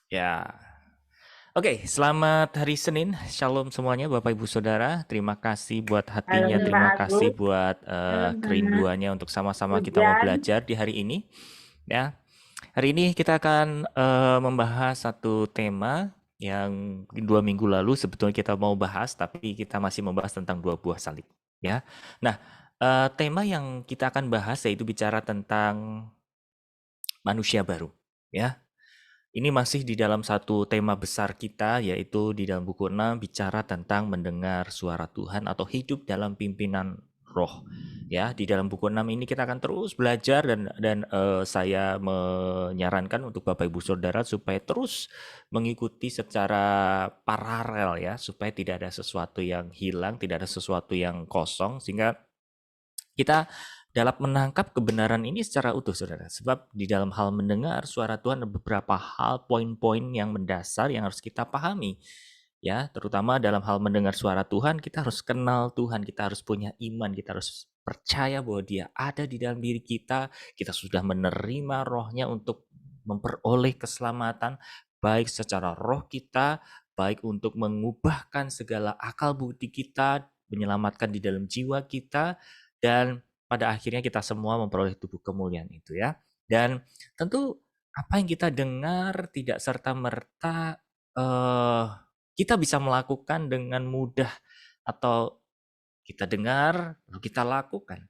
Ya, oke. Selamat hari Senin. Shalom semuanya, Bapak Ibu Saudara. Terima kasih buat hatinya, Halo terima Pak kasih Agus, buat halo Pak kerinduannya untuk sama-sama kita mau Hujan. belajar di hari ini. Ya, hari ini kita akan membahas satu tema yang 2 minggu lalu sebetulnya kita mau bahas, tapi kita masih membahas tentang dua buah salib. Ya, nah tema yang kita akan bahas yaitu bicara tentang manusia baru. Ya, ini masih di dalam satu tema besar kita, yaitu di dalam buku 6 bicara tentang mendengar suara Tuhan atau hidup dalam pimpinan roh. Ya, di dalam buku 6 ini kita akan terus belajar dan saya menyarankan untuk Bapak Ibu Saudara supaya terus mengikuti secara paralel ya, supaya tidak ada sesuatu yang hilang, tidak ada sesuatu yang kosong sehingga kita dalam menangkap kebenaran ini secara utuh, saudara. Sebab di dalam hal mendengar suara Tuhan ada beberapa hal, poin-poin yang mendasar yang harus kita pahami. Ya, terutama dalam hal mendengar suara Tuhan, kita harus kenal Tuhan, kita harus punya iman, kita harus percaya bahwa Dia ada di dalam diri kita sudah menerima rohnya untuk memperoleh keselamatan, baik secara roh kita, baik untuk mengubahkan segala akal budi kita, menyelamatkan di dalam jiwa kita, dan pada akhirnya kita semua memperoleh tubuh kemuliaan itu ya. Dan tentu apa yang kita dengar tidak serta-merta kita bisa melakukan dengan mudah atau kita dengar lalu kita lakukan.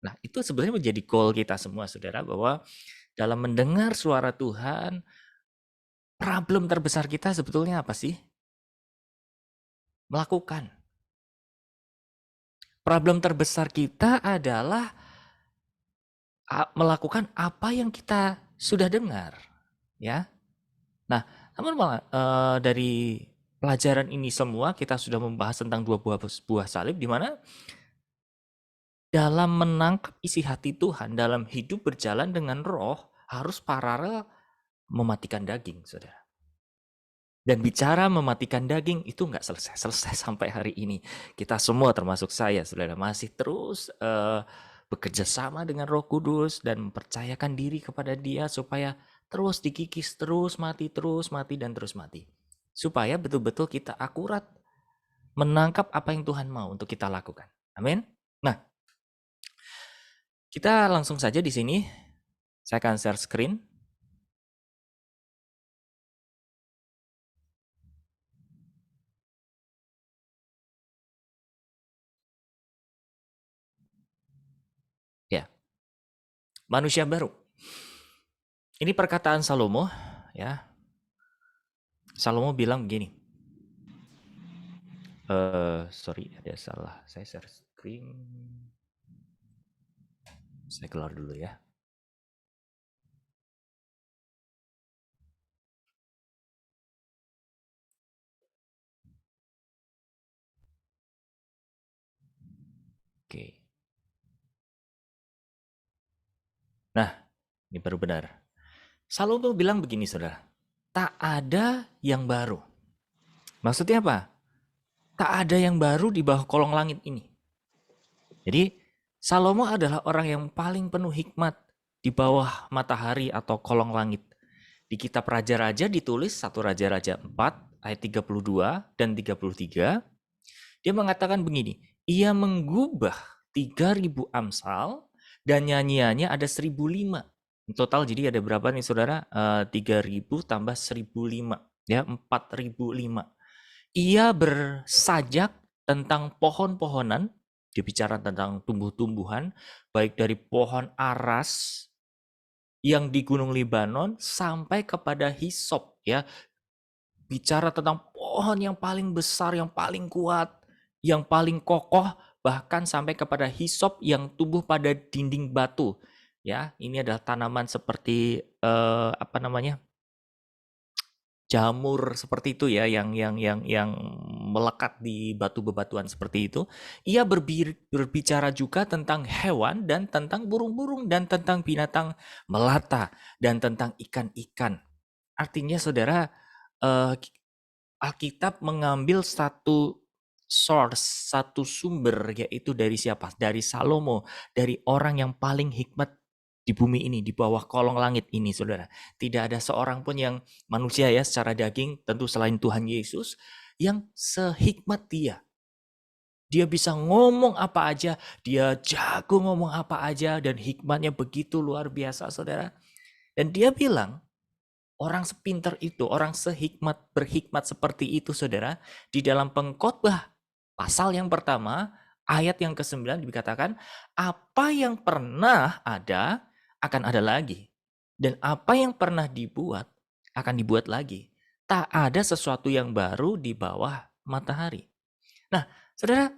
Nah, itu sebenarnya menjadi goal kita semua Saudara bahwa dalam mendengar suara Tuhan, problem terbesar kita sebetulnya apa sih? Melakukan. Problem terbesar kita adalah melakukan apa yang kita sudah dengar, ya. Nah, namun malah dari pelajaran ini semua kita sudah membahas tentang dua buah salib di mana dalam menangkap isi hati Tuhan, dalam hidup berjalan dengan roh harus paralel mematikan daging, Saudara. Dan bicara mematikan daging itu nggak selesai sampai hari ini. Kita semua termasuk saya, Saudara, masih terus bekerja sama dengan Roh Kudus dan mempercayakan diri kepada Dia supaya terus dikikis, terus mati, dan terus mati. Supaya betul-betul kita akurat menangkap apa yang Tuhan mau untuk kita lakukan. Amin. Nah, kita langsung saja di sini. Saya akan share screen. Ya, manusia baru. Ini perkataan Salomo, ya. Salomo bilang begini. Sorry, ada salah. Saya share screen. Saya keluar dulu ya. Oke. Nah, ini baru benar. Salomo bilang begini, saudara. Tak ada yang baru. Maksudnya apa? Tak ada yang baru di bawah kolong langit ini. Jadi, Salomo adalah orang yang paling penuh hikmat di bawah matahari atau kolong langit. Di kitab Raja-Raja ditulis 1 Raja-Raja 4 ayat 32 dan 33. Dia mengatakan begini, ia menggubah 3.000 amsal dan nyanyiannya ada 1.005. Total jadi ada berapa nih saudara? 3.000 tambah 1.005. Ya, 4.005. Ia bersajak tentang pohon-pohonan, dia bicara tentang tumbuh-tumbuhan, baik dari pohon aras yang di Gunung Libanon sampai kepada hisop, ya. Bicara tentang pohon yang paling besar, yang paling kuat, yang paling kokoh, bahkan sampai kepada hisop yang tumbuh pada dinding batu. Ya, ini adalah tanaman seperti jamur seperti itu ya, yang melekat di batu bebatuan seperti itu. Ia berbicara juga tentang hewan dan tentang burung-burung dan tentang binatang melata dan tentang ikan-ikan. Artinya saudara, eh, Alkitab mengambil satu source, satu sumber, yaitu dari siapa? Dari Salomo, dari orang yang paling hikmat di bumi ini, di bawah kolong langit ini, saudara. Tidak ada seorang pun yang manusia ya secara daging, tentu selain Tuhan Yesus, yang sehikmat dia. Dia bisa ngomong apa aja, dia jago ngomong apa aja, dan hikmatnya begitu luar biasa, saudara. Dan dia bilang, orang sepintar itu, orang berhikmat seperti itu, saudara, di dalam Pengkhotbah pasal yang pertama, ayat yang ke-9 dikatakan, apa yang pernah ada akan ada lagi. Dan apa yang pernah dibuat akan dibuat lagi. Tak ada sesuatu yang baru di bawah matahari. Nah, saudara,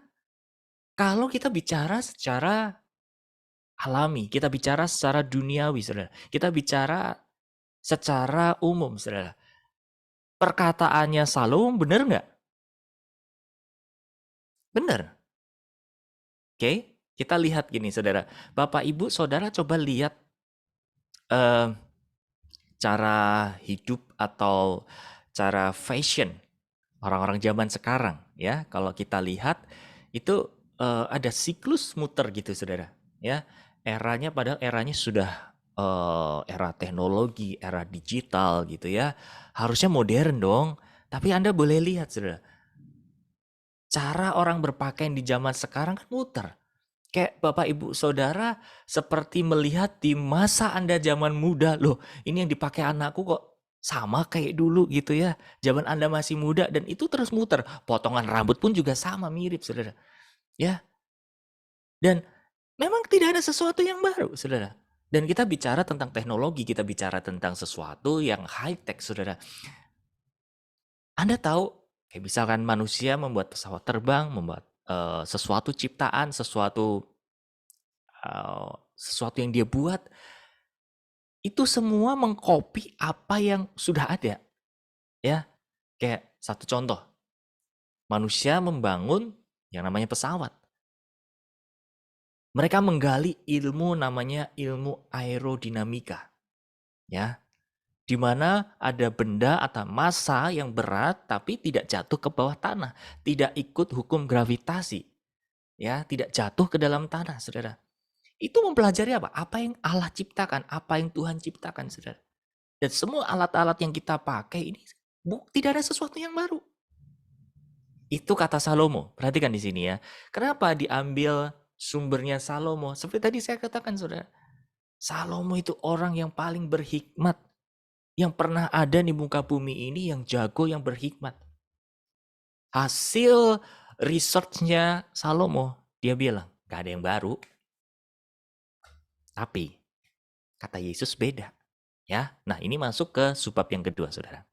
kalau kita bicara secara alami, kita bicara secara duniawi, saudara. Kita bicara secara umum, saudara. Perkataannya Salomo benar nggak? Benar. Oke, kita lihat gini, saudara. Bapak, Ibu, saudara coba lihat eh, cara hidup atau cara fashion orang-orang zaman sekarang, ya. Kalau kita lihat itu ada siklus muter gitu, saudara. Ya, padahal eranya sudah era teknologi, era digital gitu ya. Harusnya modern dong. Tapi Anda boleh lihat, saudara. Cara orang berpakaian di zaman sekarang kan muter. Kayak Bapak Ibu Saudara seperti melihat di masa Anda zaman muda, loh ini yang dipakai anakku kok sama kayak dulu gitu ya. Zaman Anda masih muda dan itu terus muter. Potongan rambut pun juga sama mirip, saudara. Ya, dan memang tidak ada sesuatu yang baru, saudara. Dan kita bicara tentang teknologi, kita bicara tentang sesuatu yang high-tech, saudara. Anda tahu, kayak misalkan manusia membuat pesawat terbang, membuat sesuatu ciptaan, sesuatu yang dia buat, itu semua mengcopy apa yang sudah ada. Ya, kayak satu contoh, manusia membangun yang namanya pesawat. Mereka menggali ilmu namanya ilmu aerodinamika. Ya, di mana ada benda atau massa yang berat tapi tidak jatuh ke bawah tanah, tidak ikut hukum gravitasi. Ya, tidak jatuh ke dalam tanah, saudara. Itu mempelajari apa? Apa yang Allah ciptakan, apa yang Tuhan ciptakan, saudara. Dan semua alat-alat yang kita pakai ini tidak ada sesuatu yang baru. Itu kata Salomo. Perhatikan di sini ya. Kenapa diambil sumbernya Salomo? Seperti tadi saya katakan, saudara. Salomo itu orang yang paling berhikmat. Yang pernah ada di muka bumi ini, yang jago, yang berhikmat. Hasil research-nya Salomo, dia bilang, gak ada yang baru. Tapi, kata Yesus beda. Ya, nah ini masuk ke subbab yang kedua, saudara.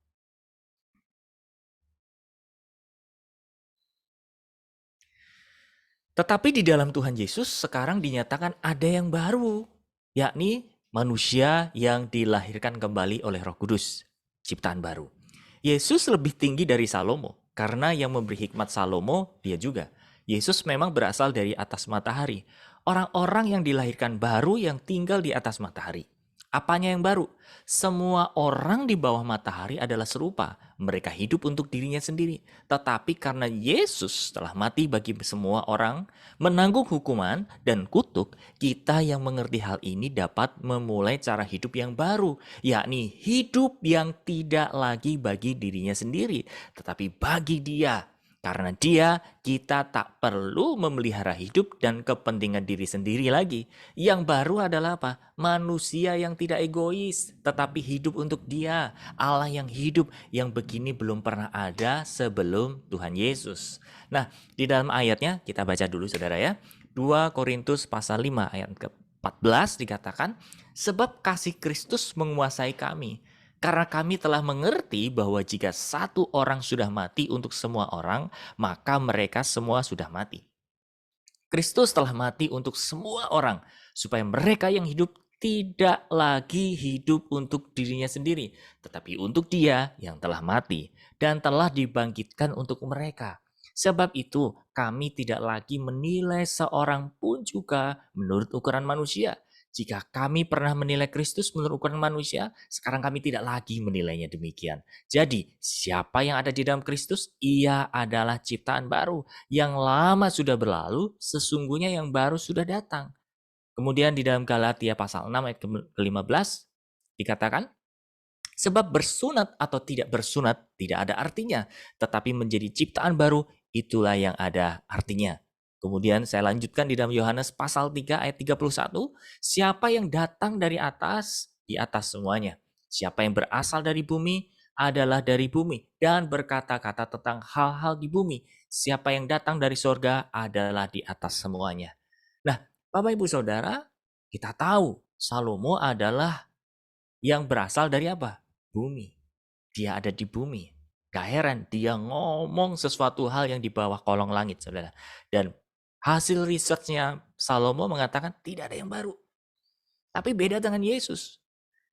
Tetapi di dalam Tuhan Yesus sekarang dinyatakan ada yang baru, yakni manusia yang dilahirkan kembali oleh Roh Kudus, ciptaan baru. Yesus lebih tinggi dari Salomo, karena yang memberi hikmat Salomo dia juga. Yesus memang berasal dari atas matahari. Orang-orang yang dilahirkan baru yang tinggal di atas matahari. Apanya yang baru? Semua orang di bawah matahari adalah serupa. Mereka hidup untuk dirinya sendiri. Tetapi karena Yesus telah mati bagi semua orang, menanggung hukuman dan kutuk, kita yang mengerti hal ini dapat memulai cara hidup yang baru, yakni hidup yang tidak lagi bagi dirinya sendiri, tetapi bagi Dia. Karena Dia, kita tak perlu memelihara hidup dan kepentingan diri sendiri lagi. Yang baru adalah apa? Manusia yang tidak egois, tetapi hidup untuk Dia. Allah yang hidup, yang begini belum pernah ada sebelum Tuhan Yesus. Nah, di dalam ayatnya, kita baca dulu saudara ya. 2 Korintus pasal 5 ayat ke-14 dikatakan, sebab kasih Kristus menguasai kami. Karena kami telah mengerti bahwa jika satu orang sudah mati untuk semua orang, maka mereka semua sudah mati. Kristus telah mati untuk semua orang, supaya mereka yang hidup tidak lagi hidup untuk dirinya sendiri, tetapi untuk Dia yang telah mati dan telah dibangkitkan untuk mereka. Sebab itu, kami tidak lagi menilai seorang pun juga menurut ukuran manusia. Jika kami pernah menilai Kristus menurut ukuran manusia, sekarang kami tidak lagi menilainya demikian. Jadi, siapa yang ada di dalam Kristus, ia adalah ciptaan baru. Yang lama sudah berlalu, sesungguhnya yang baru sudah datang. Kemudian di dalam Galatia pasal 6 ayat ke-15 dikatakan, sebab bersunat atau tidak bersunat tidak ada artinya, tetapi menjadi ciptaan baru itulah yang ada artinya. Kemudian saya lanjutkan di dalam Yohanes pasal 3 ayat 31, siapa yang datang dari atas, di atas semuanya. Siapa yang berasal dari bumi adalah dari bumi dan berkata-kata tentang hal-hal di bumi. Siapa yang datang dari sorga adalah di atas semuanya. Nah, Bapak Ibu Saudara, kita tahu Salomo adalah yang berasal dari apa? Bumi. Dia ada di bumi. Gak heran dia ngomong sesuatu hal yang di bawah kolong langit, saudara. Dan hasil risetnya Salomo mengatakan tidak ada yang baru. Tapi beda dengan Yesus.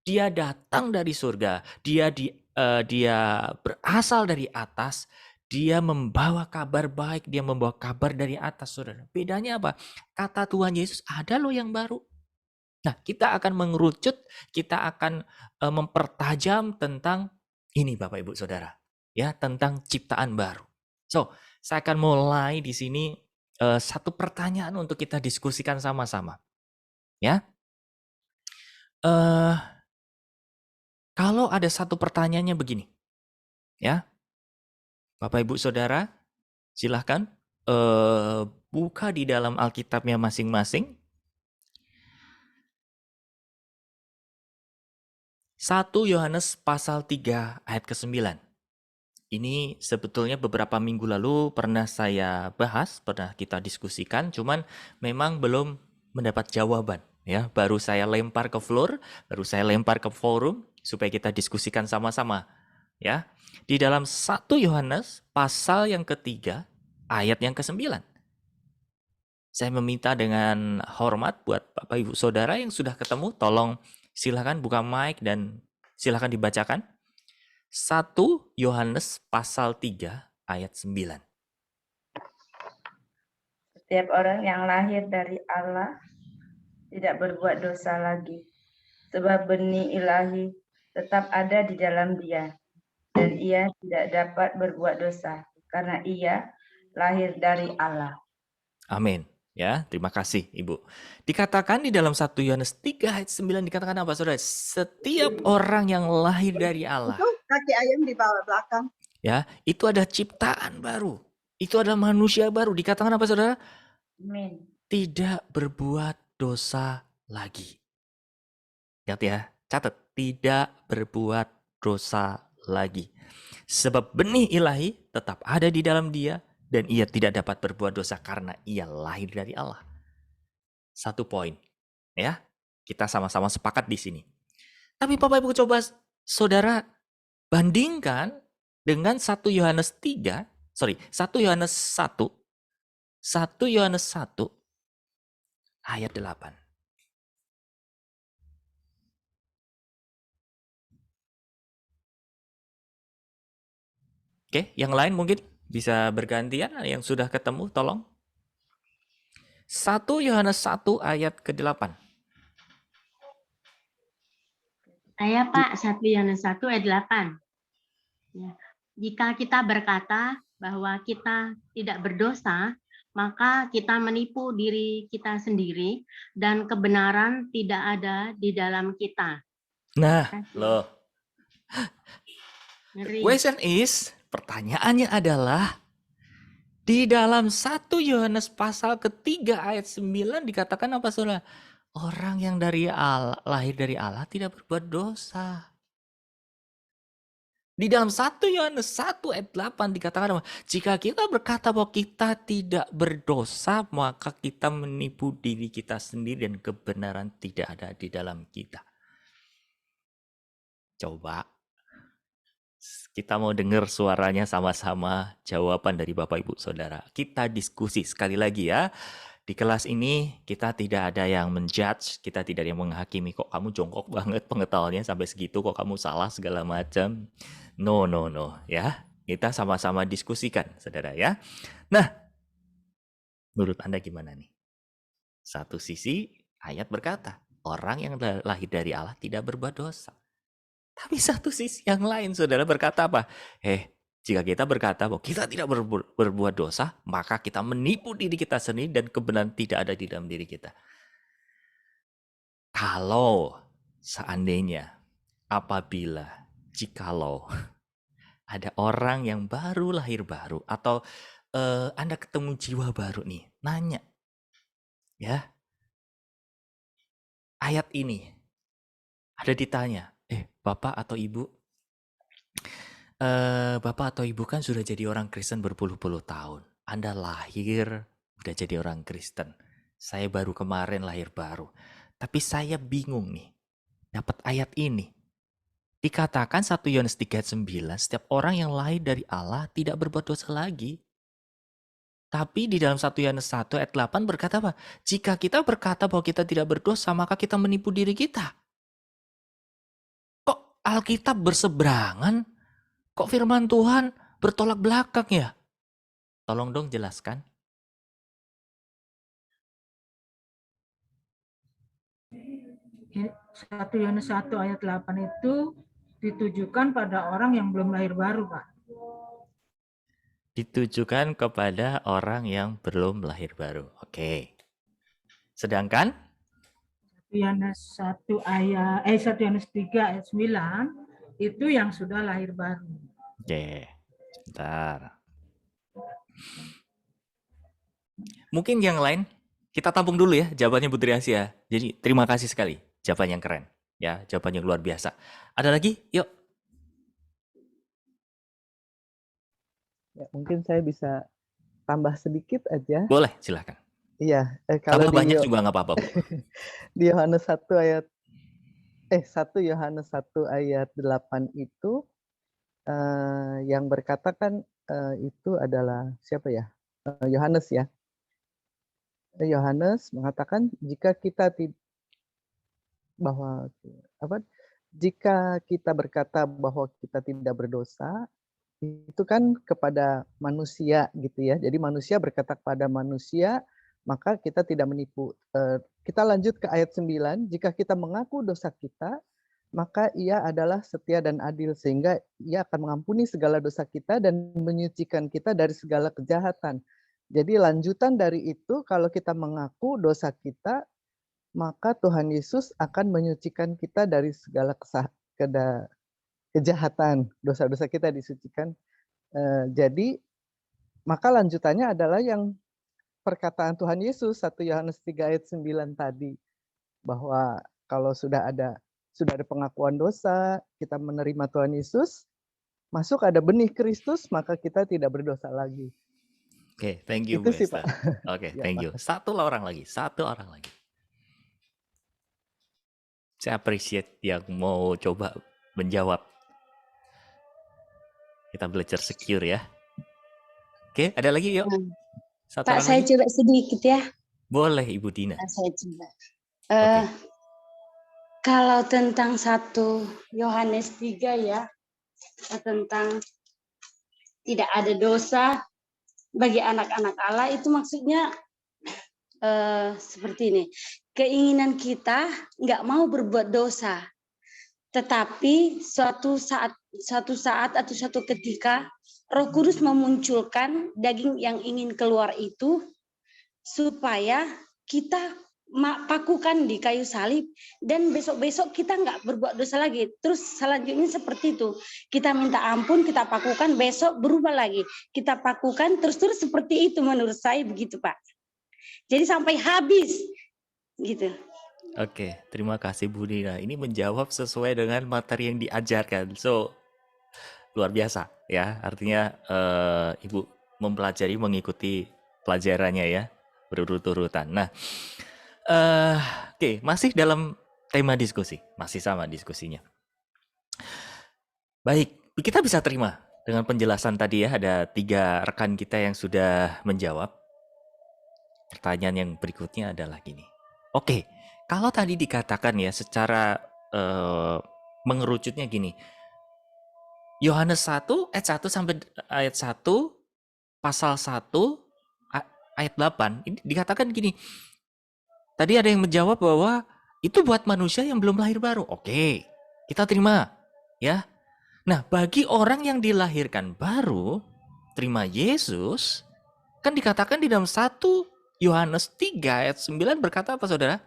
Dia datang dari surga. Dia berasal dari atas. Dia membawa kabar baik. Dia membawa kabar dari atas, saudara. Bedanya apa? Kata Tuhan Yesus, ada loh yang baru. Nah, kita akan mengerucut, kita akan mempertajam tentang ini Bapak Ibu Saudara, ya, tentang ciptaan baru. So, saya akan mulai di sini satu pertanyaan untuk kita diskusikan sama-sama. Ya. Kalau ada satu pertanyaannya begini. Ya. Bapak Ibu Saudara, silahkan buka di dalam Alkitabnya masing-masing. 1 Yohanes pasal 3 ayat ke-9. Ini sebetulnya beberapa minggu lalu pernah saya bahas, pernah kita diskusikan, cuman memang belum mendapat jawaban. Ya, baru saya lempar ke floor, baru saya lempar ke forum supaya kita diskusikan sama-sama. Ya, di dalam 1 Yohanes pasal yang ketiga ayat yang ke-9. Saya meminta dengan hormat buat Bapak Ibu Saudara yang sudah ketemu, tolong silakan buka mic dan silakan dibacakan. 1 Yohanes pasal 3 ayat 9. Setiap orang yang lahir dari Allah tidak berbuat dosa lagi, sebab benih ilahi tetap ada di dalam dia, dan ia tidak dapat berbuat dosa, karena ia lahir dari Allah. Amin. Ya, terima kasih Ibu. Dikatakan di dalam 1 Yohanes 3 ayat 9 dikatakan apa Saudara? Setiap orang yang lahir dari Allah. Itu kaki ayam di bawah belakang. Ya, itu ada ciptaan baru. Itu adalah manusia baru. Dikatakan apa Saudara? Amin. Tidak berbuat dosa lagi. Lihat ya, catat. Tidak berbuat dosa lagi. Sebab benih ilahi tetap ada di dalam dia dan ia tidak dapat berbuat dosa karena ia lahir dari Allah. Satu poin. Ya, kita sama-sama sepakat di sini. Tapi Bapak Ibu coba Saudara bandingkan dengan 1 Yohanes 1 Yohanes 1 ayat 8. Oke, yang lain mungkin bisa bergantian, yang sudah ketemu tolong. 1 Yohanes 1 ayat ke-8. Saya Pak, 1 Yohanes 1 ayat 8. Ya. Jika kita berkata bahwa kita tidak berdosa, maka kita menipu diri kita sendiri dan kebenaran tidak ada di dalam kita. Nah, loh. Ngeri. The question is, pertanyaannya adalah, di dalam 1 Yohanes pasal ketiga ayat 9 dikatakan apa Saudara? Orang yang dari Allah, lahir dari Allah tidak berbuat dosa. Di dalam 1 Yohanes 1 ayat 8 dikatakan apa? Jika kita berkata bahwa kita tidak berdosa, maka kita menipu diri kita sendiri dan kebenaran tidak ada di dalam kita. Coba kita mau dengar suaranya sama-sama jawaban dari Bapak Ibu Saudara. Kita diskusi sekali lagi ya. Di kelas ini kita tidak ada yang menjudge, kita tidak ada yang menghakimi. Kok kamu jongkok banget pengetahuannya sampai segitu, kok kamu salah segala macam. No, ya. Kita sama-sama diskusikan, Saudara ya. Nah, menurut Anda gimana nih? Satu sisi ayat berkata, orang yang lahir dari Allah tidak berbuat dosa. Tapi satu sisi yang lain, Saudara berkata apa? Jika kita berkata bahwa kita tidak berbuat dosa, maka kita menipu diri kita sendiri dan kebenaran tidak ada di dalam diri kita. Kalau seandainya, apabila, jikalau ada orang yang baru lahir baru atau Anda ketemu jiwa baru nih, nanya, ya, ayat ini ada ditanya, Bapak atau Ibu, Bapak atau Ibu kan sudah jadi orang Kristen berpuluh-puluh tahun. Anda lahir udah jadi orang Kristen. Saya baru kemarin lahir baru. Tapi saya bingung nih, dapat ayat ini. Dikatakan 1 Yohanes 3 ayat 9, setiap orang yang lahir dari Allah tidak berbuat dosa lagi. Tapi di dalam 1 Yohanes 1 ayat 8 berkata apa? Jika kita berkata bahwa kita tidak berdosa, maka kita menipu diri kita. Kok Alkitab berseberangan? Kok firman Tuhan bertolak belakang ya? Tolong dong jelaskan. Ini 1 Yohanes 1 ayat 8 itu ditujukan pada orang yang belum lahir baru, Pak. Ditujukan kepada orang yang belum lahir baru. Oke. Sedangkan 1 Yohanes 1 Yohanes 3 ayat 9 itu yang sudah lahir baru. Oke, sebentar. Mungkin yang lain kita tampung dulu ya jawabannya Bu Triasia. Jadi terima kasih sekali, jawaban yang keren. Ya, jawaban yang luar biasa. Ada lagi? Yuk. Ya, mungkin saya bisa tambah sedikit aja. Boleh, silahkan. Iya, Tambah kalau banyak juga nggak apa-apa, Bu. di Yohanes 1 ayat 1 Yohanes 1 ayat 8 itu yang berkata kan itu adalah siapa ya? Yohanes ya. Yohanes mengatakan jika kita berkata bahwa kita tidak berdosa, itu kan kepada manusia gitu ya. Jadi manusia berkata kepada manusia, maka kita tidak menipu. Kita lanjut ke ayat 9, jika kita mengaku dosa kita, maka ia adalah setia dan adil sehingga ia akan mengampuni segala dosa kita dan menyucikan kita dari segala kejahatan. Jadi lanjutan dari itu, kalau kita mengaku dosa kita, maka Tuhan Yesus akan menyucikan kita dari segala kejahatan. Dosa-dosa kita disucikan. Jadi, maka lanjutannya adalah yang perkataan Tuhan Yesus, 1 Yohanes 3 ayat 9 tadi. Bahwa kalau sudah ada pengakuan dosa, kita menerima Tuhan Yesus, masuk ada benih Kristus, maka kita tidak berdosa lagi. Oke, thank you Bu Itu sih, Esther. Pak. Oke, Ya, thank you. Satu orang lagi. Saya appreciate yang mau coba menjawab. Kita belajar secure ya. Oke, ada lagi yuk. Satu Pak, orang saya lagi. coba sedikit ya. Boleh Ibu Dina. Saya coba. Oke. Kalau tentang 1 Yohanes 3 ya, tentang tidak ada dosa bagi anak-anak Allah, itu maksudnya seperti ini. Keinginan kita nggak mau berbuat dosa, tetapi suatu saat atau suatu ketika Roh Kudus memunculkan daging yang ingin keluar itu supaya kita pakukan di kayu salib dan besok-besok kita nggak berbuat dosa lagi. Terus selanjutnya seperti itu, kita minta ampun, kita pakukan, besok berubah lagi, kita pakukan, terus seperti itu menurut saya begitu Pak. Jadi sampai habis gitu. Oke, terima kasih Bu Dina. Ini menjawab sesuai dengan materi yang diajarkan. So, luar biasa ya. Artinya Ibu mempelajari, mengikuti pelajarannya ya, berurut-urutan. Nah, oke, masih dalam tema diskusi, masih sama diskusinya. Baik, kita bisa terima dengan penjelasan tadi ya. Ada 3 rekan kita yang sudah menjawab. Pertanyaan yang berikutnya adalah gini. Oke, kalau tadi dikatakan ya secara mengerucutnya gini. Yohanes 1 ayat 1 sampai ayat 1 pasal 1 ayat 8 ini dikatakan gini. Tadi ada yang menjawab bahwa itu buat manusia yang belum lahir baru. Oke, kita terima ya. Nah, bagi orang yang dilahirkan baru, terima Yesus, kan dikatakan di dalam 1 Yohanes 3 ayat 9 berkata apa saudara?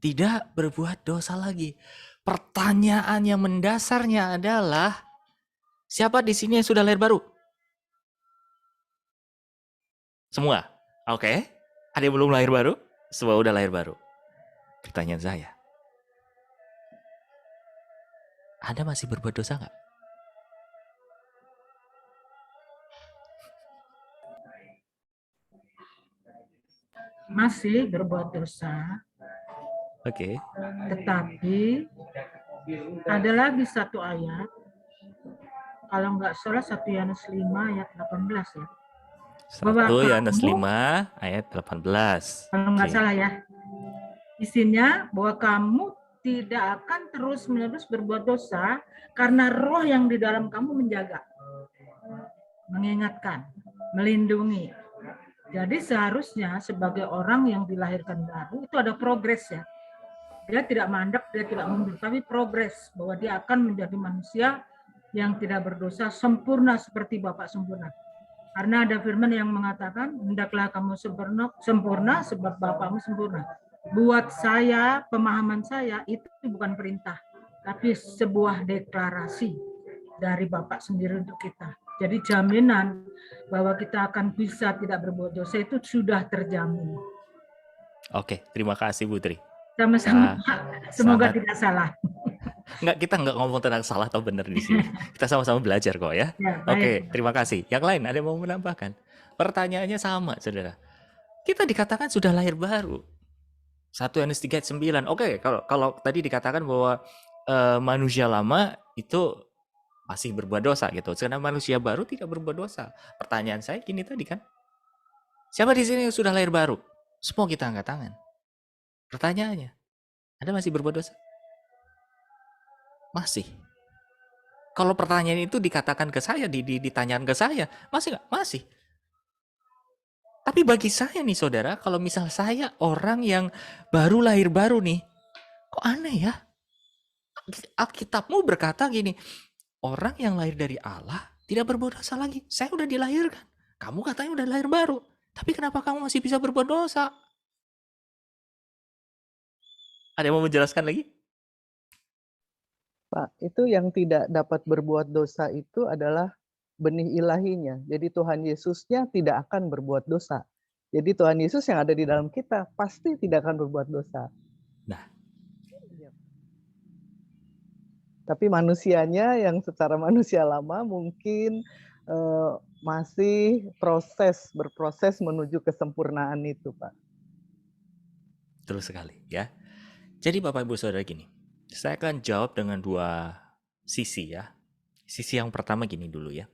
tidak berbuat dosa lagi. Pertanyaan yang mendasarnya adalah, siapa di sini yang sudah lahir baru? Semua? Oke. Ada yang belum lahir baru? Semua udah lahir baru. Pertanyaan saya, Anda masih berbuat dosa nggak? Masih berbuat dosa, Oke. tetapi ada lagi satu ayat, kalau nggak salah 1 Yohanes 5 ayat 18 ya. 1 Yohanes kamu- 5 ayat 18. Kalau nggak Oke. salah ya. Isinya bahwa kamu tidak akan terus-menerus berbuat dosa karena roh yang di dalam kamu menjaga, mengingatkan, melindungi. Jadi seharusnya sebagai orang yang dilahirkan baru itu ada progres ya. Dia tidak mandek, dia tidak mundur, tapi progres bahwa dia akan menjadi manusia yang tidak berdosa sempurna seperti Bapa sempurna. Karena ada firman yang mengatakan, hendaklah kamu sempurna sebab Bapamu sempurna. Buat saya, pemahaman saya itu bukan perintah, tapi sebuah deklarasi dari Bapak sendiri untuk kita. Jadi jaminan bahwa kita akan bisa tidak berbuat dosa itu sudah terjamin. Oke, terima kasih Putri. Sama-sama, Pak. Semoga sangat- tidak salah. Kita nggak ngomong tentang salah atau benar di sini. Kita sama-sama belajar kok ya. Ya, Oke, baik. terima kasih. Yang lain ada yang mau menambahkan? Pertanyaannya sama, saudara. Kita dikatakan sudah lahir baru. 1 Yohanes 3 ayat 9. Oke, kalau tadi dikatakan bahwa manusia lama itu masih berbuat dosa gitu. Karena manusia baru tidak berbuat dosa. Pertanyaan saya gini tadi kan. Siapa di sini yang sudah lahir baru? Semua kita angkat tangan. Pertanyaannya, Anda masih berbuat dosa? Masih. Kalau pertanyaan itu dikatakan ke saya, ditanyakan ke saya, masih nggak? Masih. Tapi bagi saya nih saudara, kalau misal saya orang yang baru lahir baru nih, kok aneh ya? Alkitabmu berkata gini, orang yang lahir dari Allah tidak berbuat dosa lagi. Saya udah dilahirkan. Kamu katanya udah lahir baru. Tapi kenapa kamu masih bisa berbuat dosa? Ada yang mau menjelaskan lagi? Pak, itu yang tidak dapat berbuat dosa itu adalah benih ilahinya. Jadi Tuhan Yesusnya tidak akan berbuat dosa. Jadi Tuhan Yesus yang ada di dalam kita pasti tidak akan berbuat dosa. Nah. Tapi manusianya yang secara manusia lama mungkin masih berproses menuju kesempurnaan itu, Pak. Betul sekali ya. Jadi Bapak Ibu Saudara gini, saya akan jawab dengan dua sisi ya. Sisi yang pertama gini dulu ya.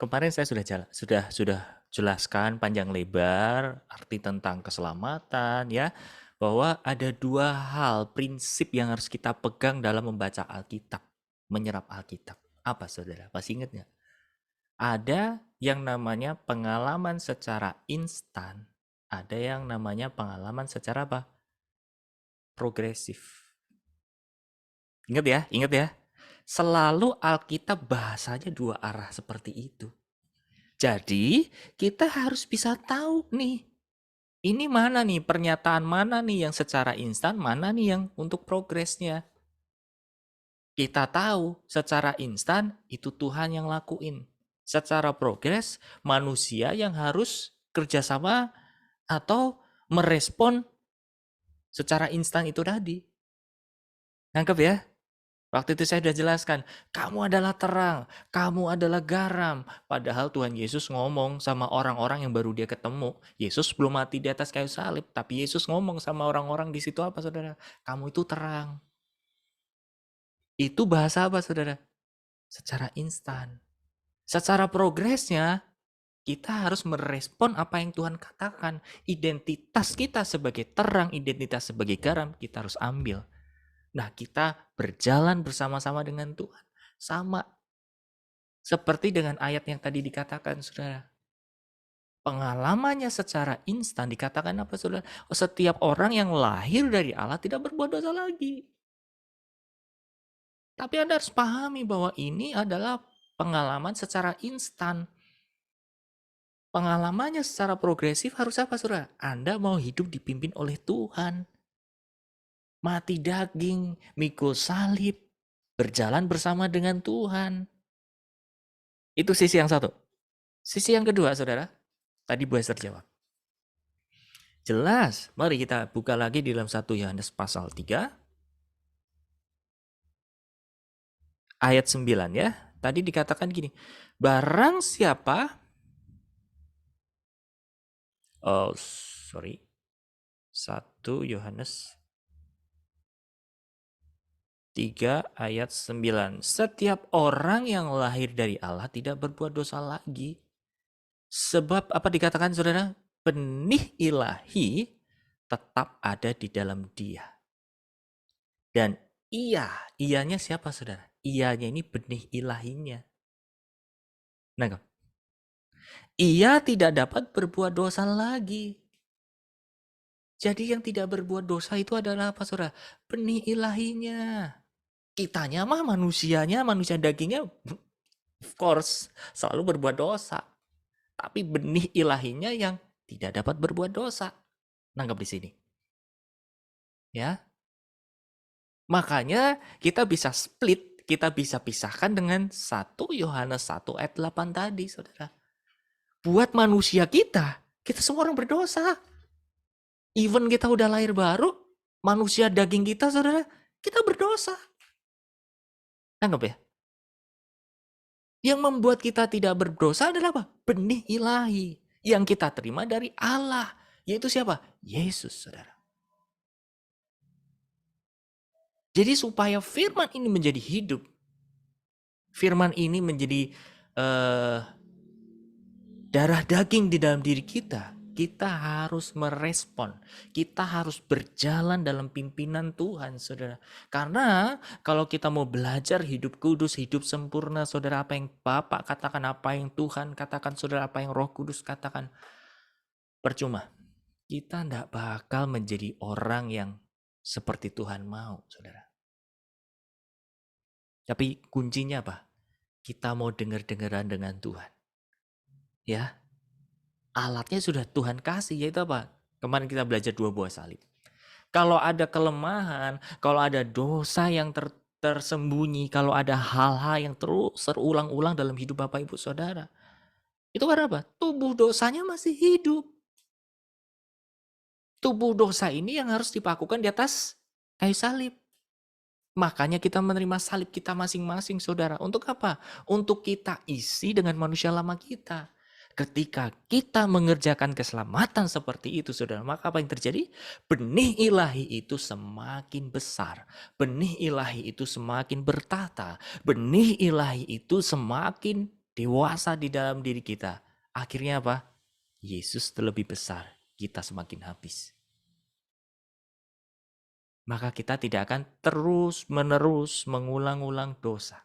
Kemarin saya sudah jelaskan panjang lebar arti tentang keselamatan ya, bahwa ada dua hal prinsip yang harus kita pegang dalam membaca Alkitab, menyerap Alkitab. Apa saudara? Masih ingat nggak? Ada yang namanya pengalaman secara instan, ada yang namanya pengalaman secara apa? Progresif. Ingat ya. Selalu Alkitab bahasanya dua arah seperti itu. Jadi kita harus bisa tahu nih, ini mana nih pernyataan mana nih yang secara instan, mana nih yang untuk progresnya. Kita tahu secara instan itu Tuhan yang lakuin. Secara progres manusia yang harus kerjasama atau merespon secara instan itu tadi. Nangkep ya? Waktu itu saya sudah jelaskan, kamu adalah terang, kamu adalah garam. Padahal Tuhan Yesus ngomong sama orang-orang yang baru dia ketemu. Yesus belum mati di atas kayu salib, tapi Yesus ngomong sama orang-orang di situ apa saudara? Kamu itu terang. Itu bahasa apa saudara? Secara instan. Secara progresnya, kita harus merespon apa yang Tuhan katakan. Identitas kita sebagai terang, identitas sebagai garam, kita harus ambil. Nah, kita berjalan bersama-sama dengan Tuhan. Sama seperti dengan ayat yang tadi dikatakan, saudara. Pengalamannya secara instan dikatakan apa, saudara? Setiap orang yang lahir dari Allah tidak berbuat dosa lagi. Tapi Anda harus pahami bahwa ini adalah pengalaman secara instan. Pengalamannya secara progresif harus apa, saudara? Anda mau hidup dipimpin oleh Tuhan. Mati daging, mikul salib, berjalan bersama dengan Tuhan. Itu sisi yang satu. Sisi yang kedua, saudara, tadi Bu Esther jawab. Jelas, mari kita buka lagi di dalam 1 Yohanes pasal 3, ayat 9 ya. Tadi dikatakan gini, barang siapa, 1 Yohanes 3 ayat 9. Setiap orang yang lahir dari Allah tidak berbuat dosa lagi. Sebab apa dikatakan saudara? Benih ilahi tetap ada di dalam dia. Dan ianya siapa saudara? Ianya ini benih ilahinya. Nah, ia tidak dapat berbuat dosa lagi. Jadi yang tidak berbuat dosa itu adalah apa saudara? Benih ilahinya. Kitanya mah manusianya, manusia dagingnya of course selalu berbuat dosa. Tapi benih ilahinya yang tidak dapat berbuat dosa. Nangkap di sini. Ya. Makanya kita bisa split, kita bisa pisahkan dengan 1 Yohanes 1 ayat 8 tadi, saudara. Buat manusia kita semua orang berdosa. Even kita udah lahir baru, manusia daging kita, saudara, kita berdosa. Nangkap ya? Yang membuat kita tidak berdosa adalah apa? Benih ilahi yang kita terima dari Allah. Yaitu siapa? Yesus, saudara. Jadi supaya firman ini menjadi hidup, firman ini menjadi darah daging di dalam diri kita, kita harus merespon. Kita harus berjalan dalam pimpinan Tuhan, saudara. Karena kalau kita mau belajar hidup kudus, hidup sempurna, saudara, apa yang Bapak katakan, apa yang Tuhan katakan, saudara, apa yang Roh Kudus katakan, percuma. Kita tidak bakal menjadi orang yang seperti Tuhan mau, saudara. Tapi kuncinya apa? Kita mau dengar-dengaran dengan Tuhan. Ya, alatnya sudah Tuhan kasih, yaitu apa? Kemarin kita belajar 2 buah salib. Kalau ada kelemahan, kalau ada dosa yang tersembunyi, kalau ada hal-hal yang terus terulang-ulang dalam hidup Bapak Ibu Saudara, itu karena apa? Tubuh dosanya masih hidup. Tubuh dosa ini yang harus dipakukan di atas kayu salib. Makanya kita menerima salib kita masing-masing, saudara. Untuk apa? Untuk kita isi dengan manusia lama kita. Ketika kita mengerjakan keselamatan seperti itu, saudara, maka apa yang terjadi? Benih ilahi itu semakin besar. Benih ilahi itu semakin bertata. Benih ilahi itu semakin dewasa di dalam diri kita. Akhirnya apa? Yesus terlebih besar, kita semakin habis. Maka kita tidak akan terus-menerus mengulang-ulang dosa.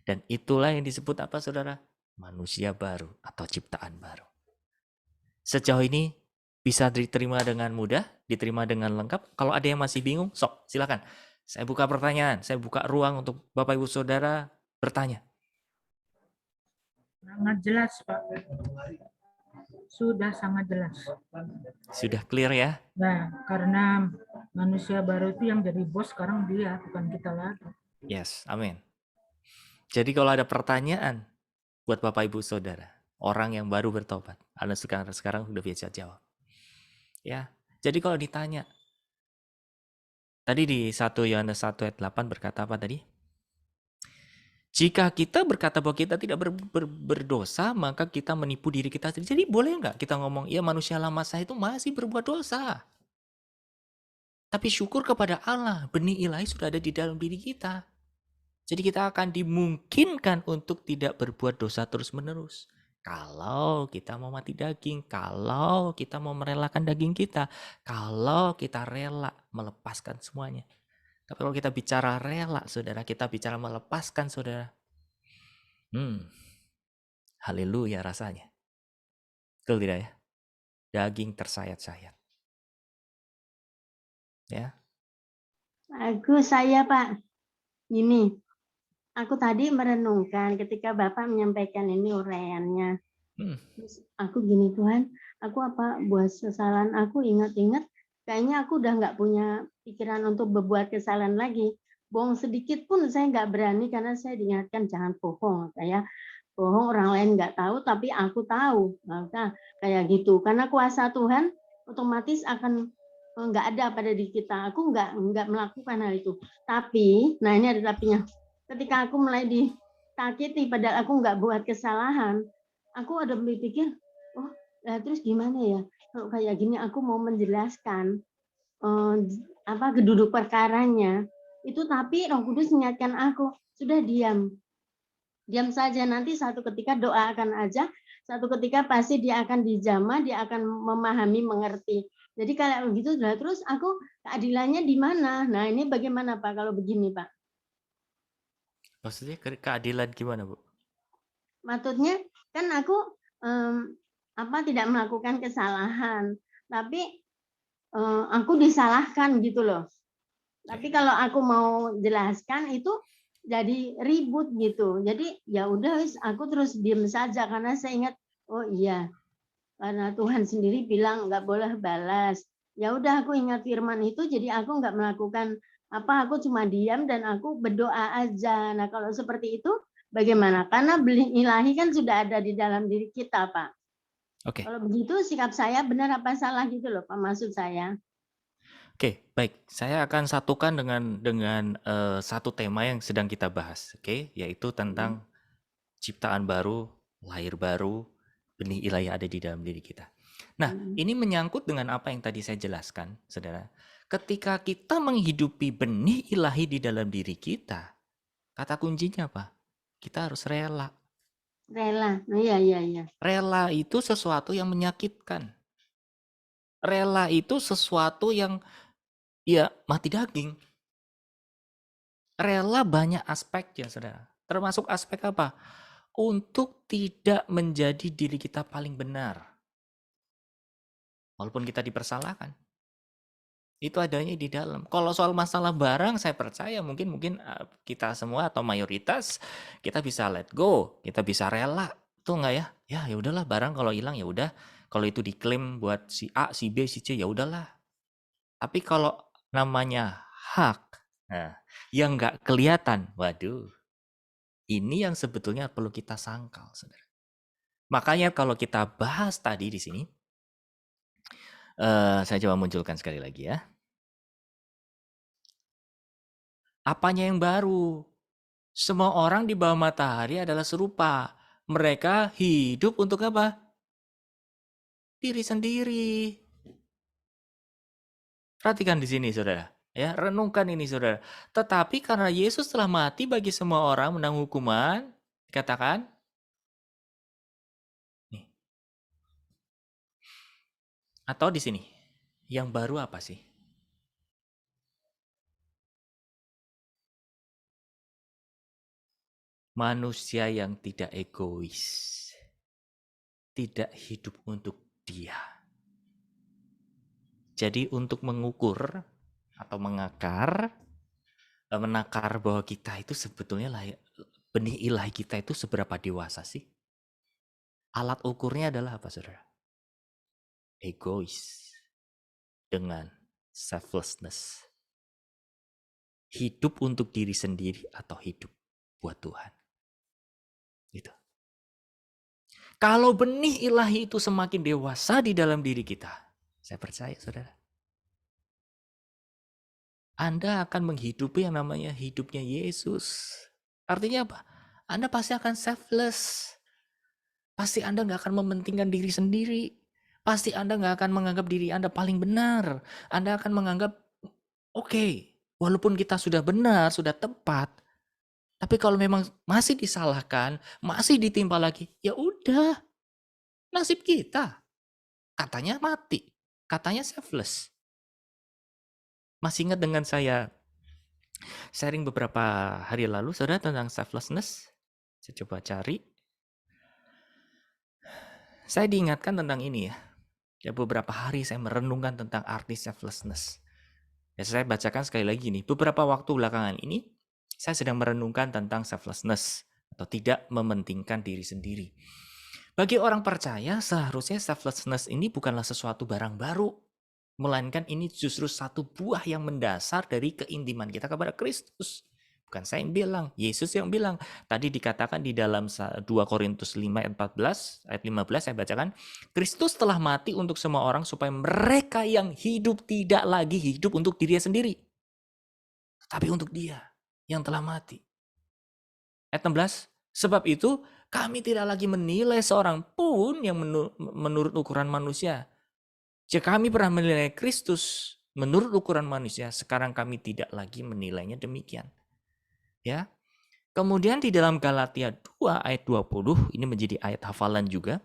Dan itulah yang disebut apa, saudara? Manusia baru atau ciptaan baru. Sejauh ini bisa diterima dengan mudah, diterima dengan lengkap. Kalau ada yang masih bingung, sok silakan. Saya buka pertanyaan, saya buka ruang untuk Bapak Ibu Saudara bertanya. Sangat jelas, Pak. Sudah sangat jelas. Sudah clear ya? Nah, karena manusia baru itu yang jadi bos sekarang dia, bukan kita lagi. Yes, amin. Jadi kalau ada pertanyaan buat Bapak Ibu Saudara, orang yang baru bertobat, Anda sekarang sudah bisa jawab. Ya. Jadi kalau ditanya, tadi di 1 Yohanes 1 ayat 8 berkata apa tadi? Jika kita berkata bahwa kita tidak berdosa, maka kita menipu diri kita sendiri. Jadi boleh nggak kita ngomong, ya manusia lama saya itu masih berbuat dosa. Tapi syukur kepada Allah, benih ilahi sudah ada di dalam diri kita. Jadi kita akan dimungkinkan untuk tidak berbuat dosa terus-menerus. Kalau kita mau mati daging, kalau kita mau merelakan daging kita, kalau kita rela melepaskan semuanya. Tapi kalau kita bicara rela, saudara, kita bicara melepaskan, saudara. Haleluya rasanya. Betul tidak ya? Daging tersayat-sayat. Ya. Bagus saya, Pak. Ini, aku tadi merenungkan ketika Bapak menyampaikan ini uraiannya. Hmm. Terus aku gini, Tuhan, aku apa buat kesalahan aku, ingat-ingat, kayaknya aku udah nggak punya pikiran untuk berbuat kesalahan lagi. Bohong sedikit pun saya nggak berani karena saya diingatkan jangan bohong. Kayak bohong orang lain nggak tahu, tapi aku tahu. Maka kayak gitu. Karena kuasa Tuhan otomatis akan nggak ada pada diri kita. Aku nggak melakukan hal itu. Tapi, nah ini ada tapinya. Ketika aku mulai disakiti, padahal aku nggak buat kesalahan, aku ada berpikir, oh, terus gimana ya? Kalau kayak gini, aku mau menjelaskan apa keduduk perkaranya itu, tapi Roh Kudus mengingatkan aku, sudah diam saja, nanti satu ketika doa akan aja, satu ketika pasti dia akan dijamah, dia akan memahami, mengerti. Jadi kalau begitu sudah, terus aku keadilannya di mana? Nah ini bagaimana Pak kalau begini Pak? Maksudnya keadilan gimana, Bu? Maksudnya kan aku tidak melakukan kesalahan, tapi aku disalahkan gitu loh. Tapi kalau aku mau jelaskan itu jadi ribut gitu. Jadi ya udah aku terus diam saja karena saya ingat, oh iya, karena Tuhan sendiri bilang nggak boleh balas. Ya udah aku ingat firman itu, jadi aku nggak melakukan apa, aku cuma diam dan aku berdoa aja. Nah kalau seperti itu bagaimana? Karena benih ilahi kan sudah ada di dalam diri kita, Pak. Oke. Kalau begitu sikap saya benar apa salah gitu loh, Pak, maksud saya. Oke, baik. Saya akan satukan dengan satu tema yang sedang kita bahas, oke, yaitu tentang ciptaan baru, lahir baru, benih ilahi ada di dalam diri kita. Nah, ini menyangkut dengan apa yang tadi saya jelaskan, saudara. Ketika kita menghidupi benih ilahi di dalam diri kita, kata kuncinya apa? Kita harus rela. Rela, iya. Rela itu sesuatu yang menyakitkan. Rela itu sesuatu yang ya mati daging. Rela banyak aspeknya, saudara. Termasuk aspek apa? Untuk tidak menjadi diri kita paling benar. Walaupun kita dipersalahkan. Itu adanya di dalam. Kalau soal masalah barang, saya percaya mungkin kita semua atau mayoritas kita bisa let go, kita bisa rela. Tuh enggak ya? Ya udahlah, barang kalau hilang ya udah. Kalau itu diklaim buat si A, si B, si C ya udahlah. Tapi kalau namanya hak, nah, yang nggak kelihatan, waduh, ini yang sebetulnya perlu kita sangkal, saudara. Makanya kalau kita bahas tadi di sini, saya coba munculkan sekali lagi ya. Apanya yang baru? Semua orang di bawah matahari adalah serupa. Mereka hidup untuk apa? Diri sendiri. Perhatikan di sini, saudara. Ya, renungkan ini, saudara. Tetapi karena Yesus telah mati bagi semua orang menanggung hukuman, dikatakan, nih. Atau di sini, yang baru apa sih? Manusia yang tidak egois. Tidak hidup untuk dia. Jadi untuk mengukur atau menakar bahwa kita itu sebetulnya benih ilahi kita itu seberapa dewasa sih? Alat ukurnya adalah apa, saudara? Egois dengan selflessness. Hidup untuk diri sendiri atau hidup buat Tuhan. Gitu. Kalau benih ilahi itu semakin dewasa di dalam diri kita, saya percaya, saudara, Anda akan menghidupi yang namanya hidupnya Yesus. Artinya apa? Anda pasti akan selfless. Pasti Anda nggak akan mementingkan diri sendiri. Pasti Anda nggak akan menganggap diri Anda paling benar. Anda akan menganggap, oke, walaupun kita sudah benar, sudah tepat, tapi kalau memang masih disalahkan, masih ditimpa lagi, ya udah, nasib kita. Katanya mati, katanya selfless. Masih ingat dengan saya sharing beberapa hari lalu, saudara, tentang selflessness? Saya coba cari. Saya diingatkan tentang ini ya. Ya beberapa hari saya merenungkan tentang arti selflessness. Ya saya bacakan sekali lagi nih. Beberapa waktu belakangan ini, saya sedang merenungkan tentang selflessness atau tidak mementingkan diri sendiri. Bagi orang percaya, seharusnya selflessness ini bukanlah sesuatu barang baru, melainkan ini justru satu buah yang mendasar dari keintiman kita kepada Kristus. Bukan saya yang bilang, Yesus yang bilang. Tadi dikatakan di dalam 2 Korintus 5 ayat 14, ayat 15 saya bacakan, Kristus telah mati untuk semua orang supaya mereka yang hidup tidak lagi hidup untuk dirinya sendiri, tapi untuk Dia yang telah mati. Ayat 16, sebab itu kami tidak lagi menilai seorang pun yang menurut ukuran manusia. Jika kami pernah menilai Kristus menurut ukuran manusia, sekarang kami tidak lagi menilainya demikian. Ya. Kemudian di dalam Galatia 2 ayat 20, ini menjadi ayat hafalan juga.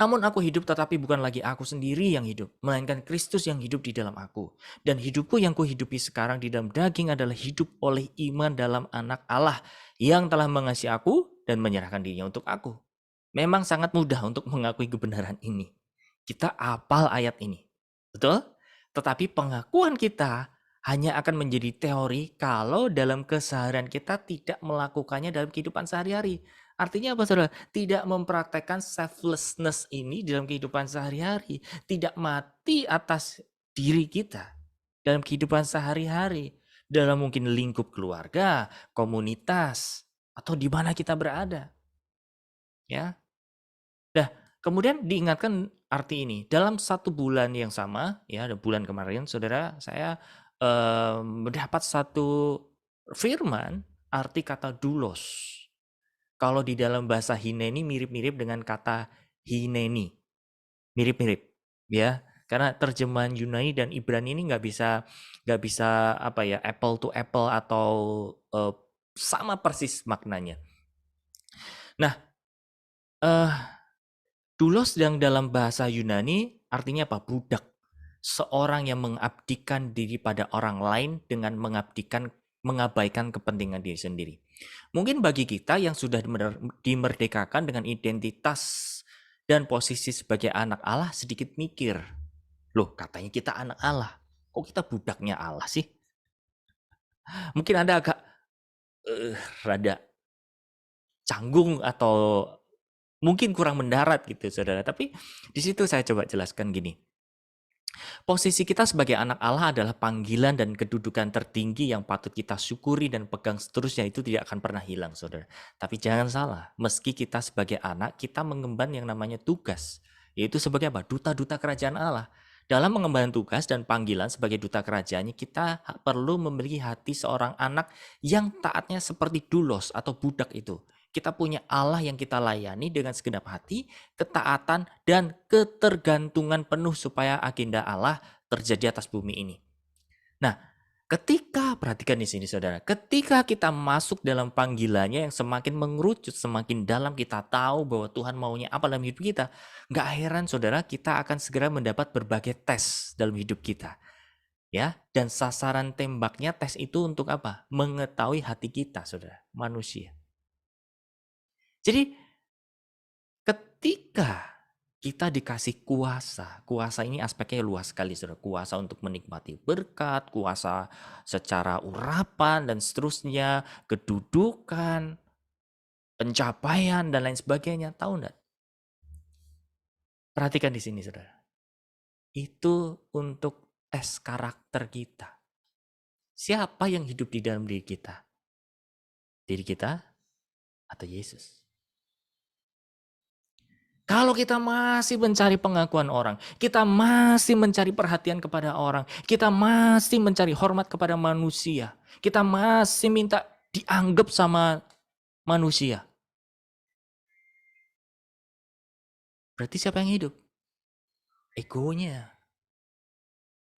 Namun aku hidup tetapi bukan lagi aku sendiri yang hidup, melainkan Kristus yang hidup di dalam aku. Dan hidupku yang kuhidupi sekarang di dalam daging adalah hidup oleh iman dalam Anak Allah yang telah mengasihi aku dan menyerahkan dirinya untuk aku. Memang sangat mudah untuk mengakui kebenaran ini. Kita hafal ayat ini. Betul? Tetapi pengakuan kita hanya akan menjadi teori kalau dalam keseharian kita tidak melakukannya dalam kehidupan sehari-hari. Artinya apa, saudara? Tidak mempraktekkan selflessness ini dalam kehidupan sehari-hari. Tidak mati atas diri kita dalam kehidupan sehari-hari. Dalam mungkin lingkup keluarga, komunitas, atau di mana kita berada. Ya. Nah, kemudian diingatkan arti ini. Dalam 1 bulan yang sama, ya, bulan kemarin, saudara, saya mendapat satu firman arti kata doulos. Kalau di dalam bahasa Hineni mirip-mirip dengan kata hineni. Mirip-mirip, ya. Karena terjemahan Yunani dan Ibrani ini nggak bisa apa ya, apple to apple atau sama persis maknanya. Nah, doulos yang dalam bahasa Yunani artinya apa? Budak. Seorang yang mengabdikan diri pada orang lain dengan mengabaikan kepentingan diri sendiri. Mungkin bagi kita yang sudah dimerdekakan dengan identitas dan posisi sebagai anak Allah sedikit mikir. Loh, katanya kita anak Allah. Kok kita budaknya Allah sih? Mungkin Anda agak rada canggung atau mungkin kurang mendarat gitu, saudara. Tapi di situ saya coba jelaskan gini. Posisi kita sebagai anak Allah adalah panggilan dan kedudukan tertinggi yang patut kita syukuri dan pegang seterusnya, itu tidak akan pernah hilang, saudara. Tapi jangan salah, meski kita sebagai anak, kita mengemban yang namanya tugas, yaitu sebagai apa? Duta-duta kerajaan Allah. Dalam mengemban tugas dan panggilan sebagai duta kerajaannya, kita perlu memiliki hati seorang anak yang taatnya seperti doulos atau budak itu. Kita punya Allah yang kita layani dengan segenap hati, ketaatan, dan ketergantungan penuh supaya agenda Allah terjadi atas bumi ini. Nah, perhatikan di sini, saudara, ketika kita masuk dalam panggilannya yang semakin mengerucut, semakin dalam, kita tahu bahwa Tuhan maunya apa dalam hidup kita, nggak heran, saudara, kita akan segera mendapat berbagai tes dalam hidup kita. Ya, dan sasaran tembaknya tes itu untuk apa? Mengetahui hati kita, saudara, manusia. Jadi ketika kita dikasih kuasa ini aspeknya luas sekali, saudara. Kuasa untuk menikmati berkat, kuasa secara urapan dan seterusnya, kedudukan, pencapaian dan lain sebagainya. Tahu enggak? Perhatikan di sini, saudara. Itu untuk tes karakter kita. Siapa yang hidup di dalam diri kita? Diri kita atau Yesus? Kalau kita masih mencari pengakuan orang, kita masih mencari perhatian kepada orang, kita masih mencari hormat kepada manusia, kita masih minta dianggap sama manusia. Berarti siapa yang hidup? Egonya.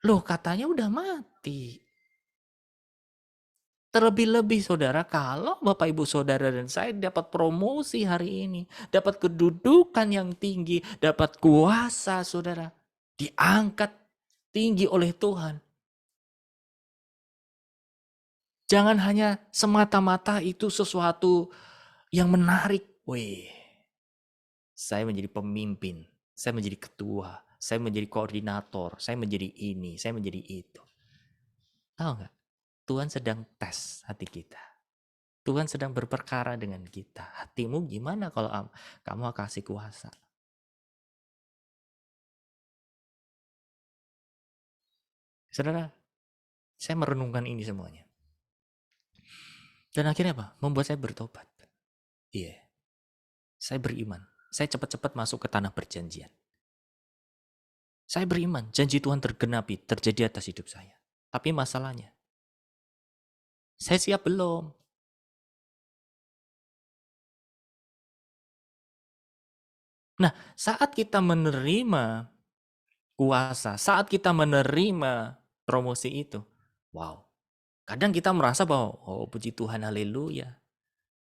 Loh, katanya udah mati. Terlebih-lebih, saudara, kalau Bapak Ibu Saudara dan saya dapat promosi hari ini, dapat kedudukan yang tinggi, dapat kuasa, saudara, diangkat tinggi oleh Tuhan. Jangan hanya semata-mata itu sesuatu yang menarik. Wih, saya menjadi pemimpin, saya menjadi ketua, saya menjadi koordinator, saya menjadi ini, saya menjadi itu. Tahu nggak? Tuhan sedang tes hati kita. Tuhan sedang berperkara dengan kita. Hatimu gimana kalau kamu kasih kuasa? Saudara, saya merenungkan ini semuanya. Dan akhirnya apa? Membuat saya bertobat. Iya. Saya beriman. Saya cepat-cepat masuk ke tanah perjanjian. Saya beriman, janji Tuhan tergenapi, terjadi atas hidup saya. Tapi masalahnya, saya siap belum? Nah, saat kita menerima kuasa, saat kita menerima promosi itu, wow. Kadang kita merasa bahwa, oh puji Tuhan, haleluya.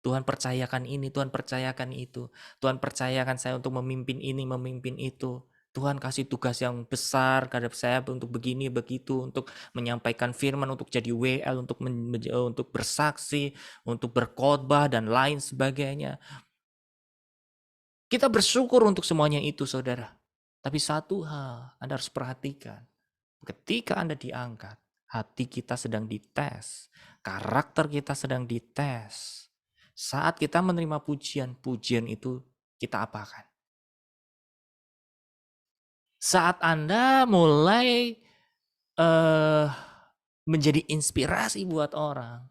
Tuhan percayakan ini, Tuhan percayakan itu. Tuhan percayakan saya untuk memimpin ini, memimpin itu. Tuhan kasih tugas yang besar terhadap saya untuk begini, begitu, untuk menyampaikan firman, untuk jadi WL, untuk bersaksi, untuk berkhotbah, dan lain sebagainya. Kita bersyukur untuk semuanya itu, saudara. Tapi satu hal Anda harus perhatikan. Ketika Anda diangkat, hati kita sedang dites. Karakter kita sedang dites. Saat kita menerima pujian, pujian itu kita apakan? Saat Anda mulai menjadi inspirasi buat orang,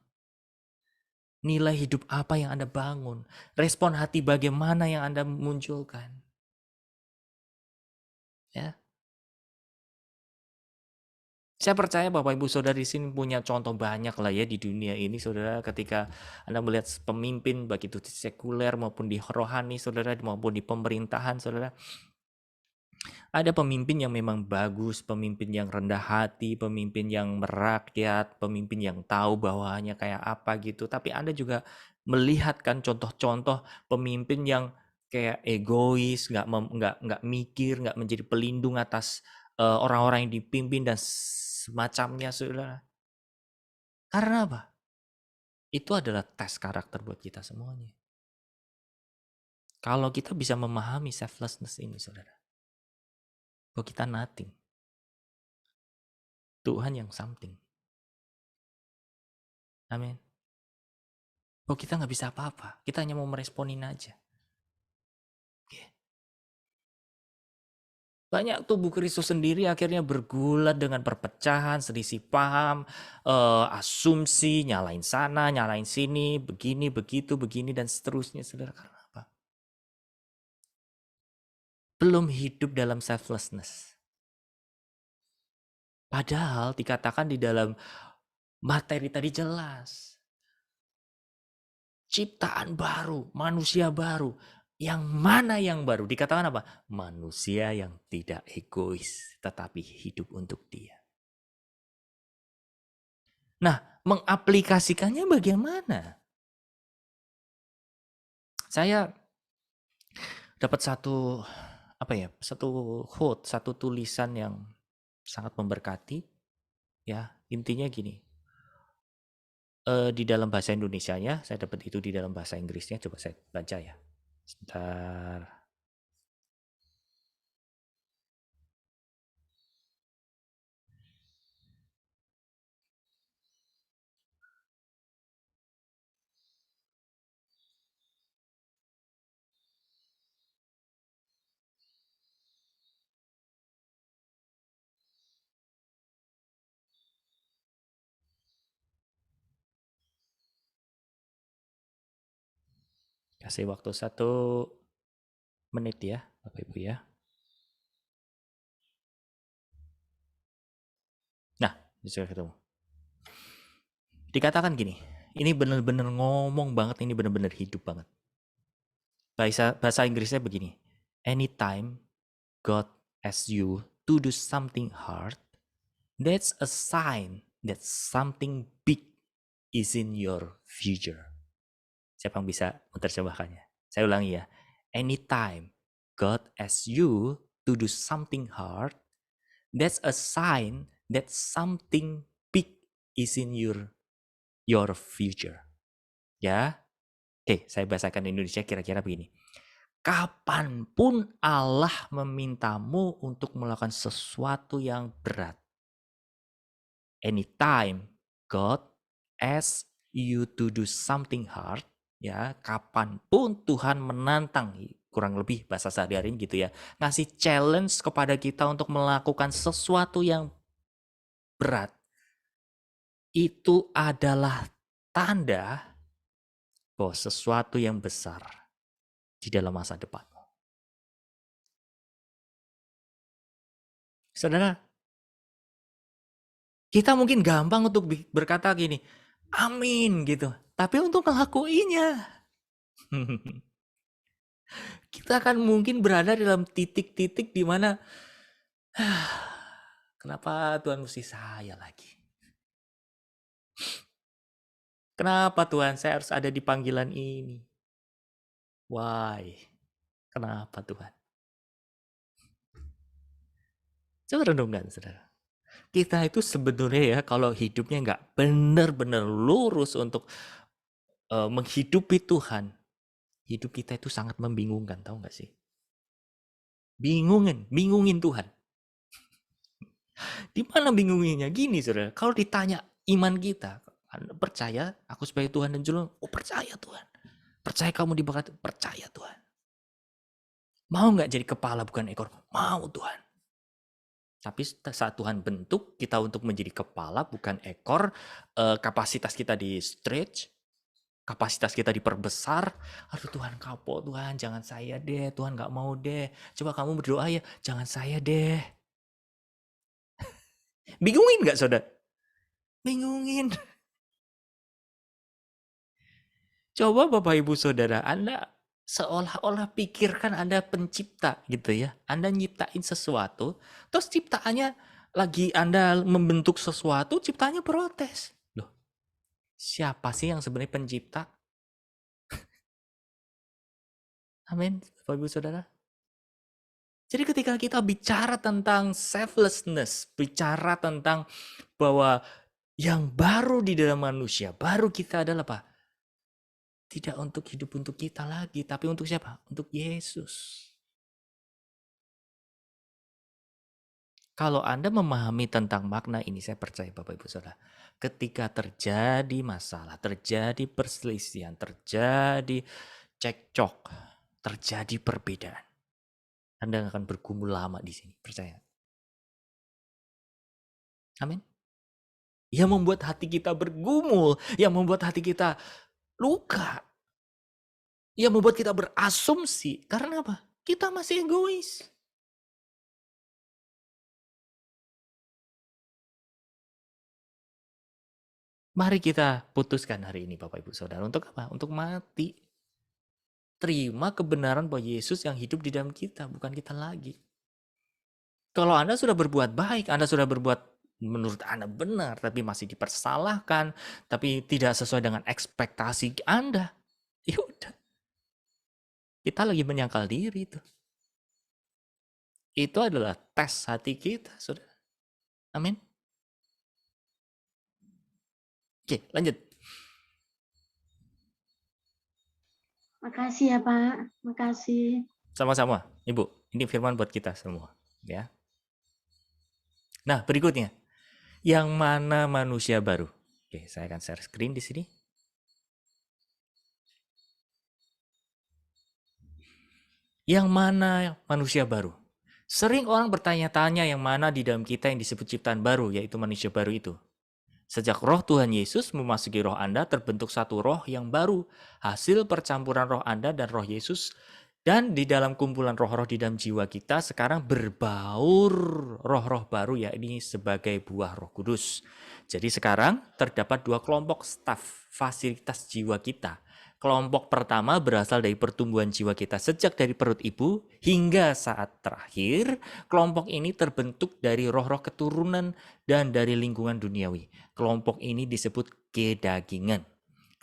nilai hidup apa yang Anda bangun, respon hati bagaimana yang Anda munculkan. Ya. Saya percaya Bapak Ibu Saudara di sini punya contoh banyak lah ya di dunia ini, saudara. Ketika Anda melihat pemimpin, baik itu di sekuler maupun di rohani, saudara, maupun di pemerintahan, saudara. Ada pemimpin yang memang bagus, pemimpin yang rendah hati, pemimpin yang merakyat, pemimpin yang tahu bawahannya kayak apa gitu. Tapi Anda juga melihat kan contoh-contoh pemimpin yang kayak egois, nggak mikir, nggak menjadi pelindung atas orang-orang yang dipimpin dan semacamnya, saudara. Karena apa? Itu adalah tes karakter buat kita semuanya. Kalau kita bisa memahami selflessness ini, saudara, bahwa kita nothing, Tuhan yang something. Amin. Oh, kita nggak bisa apa-apa. Kita hanya mau meresponin aja. Banyak tubuh Kristus sendiri akhirnya bergulat dengan perpecahan, selisih paham, asumsi, nyalain sana, nyalain sini, begini, begitu, begini, dan seterusnya. Saudara, karena apa? Belum hidup dalam selflessness. Padahal dikatakan di dalam materi tadi jelas. Ciptaan baru, manusia baru. Yang mana yang baru? Dikatakan apa? Manusia yang tidak egois, tetapi hidup untuk dia. Nah, mengaplikasikannya bagaimana? Saya dapat satu quote, satu tulisan yang sangat memberkati. Ya, intinya gini. Di dalam bahasa Indonesianya, saya dapat itu di dalam bahasa Inggrisnya. Coba saya baca ya. Sebentar. Kasih waktu 1 menit ya, Bapak Ibu ya. Nah, bisa ketemu. Dikatakan gini, ini benar-benar ngomong banget, ini benar-benar hidup banget. Bahasa Inggrisnya begini, anytime God asks you to do something hard, that's a sign that something big is in your future. Siapa yang bisa menerjemahkannya? Saya ulangi ya. Anytime God asks you to do something hard, that's a sign that something big is in your future. Ya. Oke, saya bahasakan Indonesia kira-kira begini. Kapanpun Allah memintamu untuk melakukan sesuatu yang berat. Anytime God asks you to do something hard, ya, kapanpun Tuhan menantang, kurang lebih bahasa sehari-hari gitu ya, ngasih challenge kepada kita untuk melakukan sesuatu yang berat, itu adalah tanda bahwa sesuatu yang besar di dalam masa depanmu. Saudara, kita mungkin gampang untuk berkata gini, amin gitu. Tapi untuk ngelakuinnya, kita akan mungkin berada dalam titik-titik di mana, kenapa Tuhan mesti saya lagi? Kenapa Tuhan saya harus ada di panggilan ini? Why? Kenapa Tuhan? Coba renungkan, saudara. Kita itu sebenarnya ya kalau hidupnya nggak benar-benar lurus untuk menghidupi Tuhan, hidup kita itu sangat membingungkan, tahu nggak sih? Bingungin Tuhan. Di mana bingunginnya? Gini, saudara. Kalau ditanya iman kita, Anda percaya aku sebagai Tuhan dan Juru? Oh, percaya Tuhan. Percaya kamu diberkati? Percaya Tuhan. Mau nggak jadi kepala bukan ekor? Mau Tuhan. Tapi saat Tuhan bentuk kita untuk menjadi kepala bukan ekor, kapasitas kita di stretch, kapasitas kita diperbesar. Aduh Tuhan kapok Tuhan, jangan saya deh, Tuhan nggak mau deh. Coba kamu berdoa ya, jangan saya deh. Bingungin nggak saudara? Bingungin. Coba Bapak Ibu Saudara, Anda seolah-olah pikirkan Anda pencipta gitu ya. Anda nyiptain sesuatu, terus ciptaannya lagi Anda membentuk sesuatu, ciptaannya protes. Loh, siapa sih yang sebenarnya pencipta? Amin, Bapak Ibu Saudara. Jadi ketika kita bicara tentang selflessness, bicara tentang bahwa yang baru di dalam manusia, baru kita adalah apa? Tidak untuk hidup untuk kita lagi, tapi untuk siapa? Untuk Yesus. Kalau Anda memahami tentang makna ini, saya percaya Bapak Ibu Saudara, ketika terjadi masalah, terjadi perselisihan, terjadi cekcok, terjadi perbedaan, Anda akan bergumul lama di sini, percaya. Amin. Yang membuat hati kita bergumul, yang membuat hati kita luka, yang membuat kita berasumsi. Karena apa? Kita masih egois. Mari kita putuskan hari ini Bapak Ibu Saudara. Untuk apa? Untuk mati. Terima kebenaran bahwa Yesus yang hidup di dalam kita, bukan kita lagi. Kalau Anda sudah berbuat baik, Anda sudah berbuat menurut Anda benar, tapi masih dipersalahkan, tapi tidak sesuai dengan ekspektasi Anda, ya udah. Kita lagi menyangkal diri itu. Itu adalah tes hati kita, saudara. Amin. Oke, lanjut. Makasih ya Pak, makasih. Sama-sama, Ibu. Ini firman buat kita semua, ya. Nah, berikutnya. Yang mana manusia baru? Oke, saya akan share screen di sini. Yang mana manusia baru? Sering orang bertanya-tanya yang mana di dalam kita yang disebut ciptaan baru, yaitu manusia baru itu. Sejak roh Tuhan Yesus memasuki roh Anda, terbentuk satu roh yang baru, hasil percampuran roh Anda dan roh Yesus, dan di dalam kumpulan roh-roh di dalam jiwa kita sekarang berbaur roh-roh baru, yakni sebagai buah Roh Kudus. Jadi sekarang terdapat dua kelompok staf fasilitas jiwa kita. Kelompok pertama berasal dari pertumbuhan jiwa kita sejak dari perut ibu hingga saat terakhir. Kelompok ini terbentuk dari roh-roh keturunan dan dari lingkungan duniawi. Kelompok ini disebut kedagingan.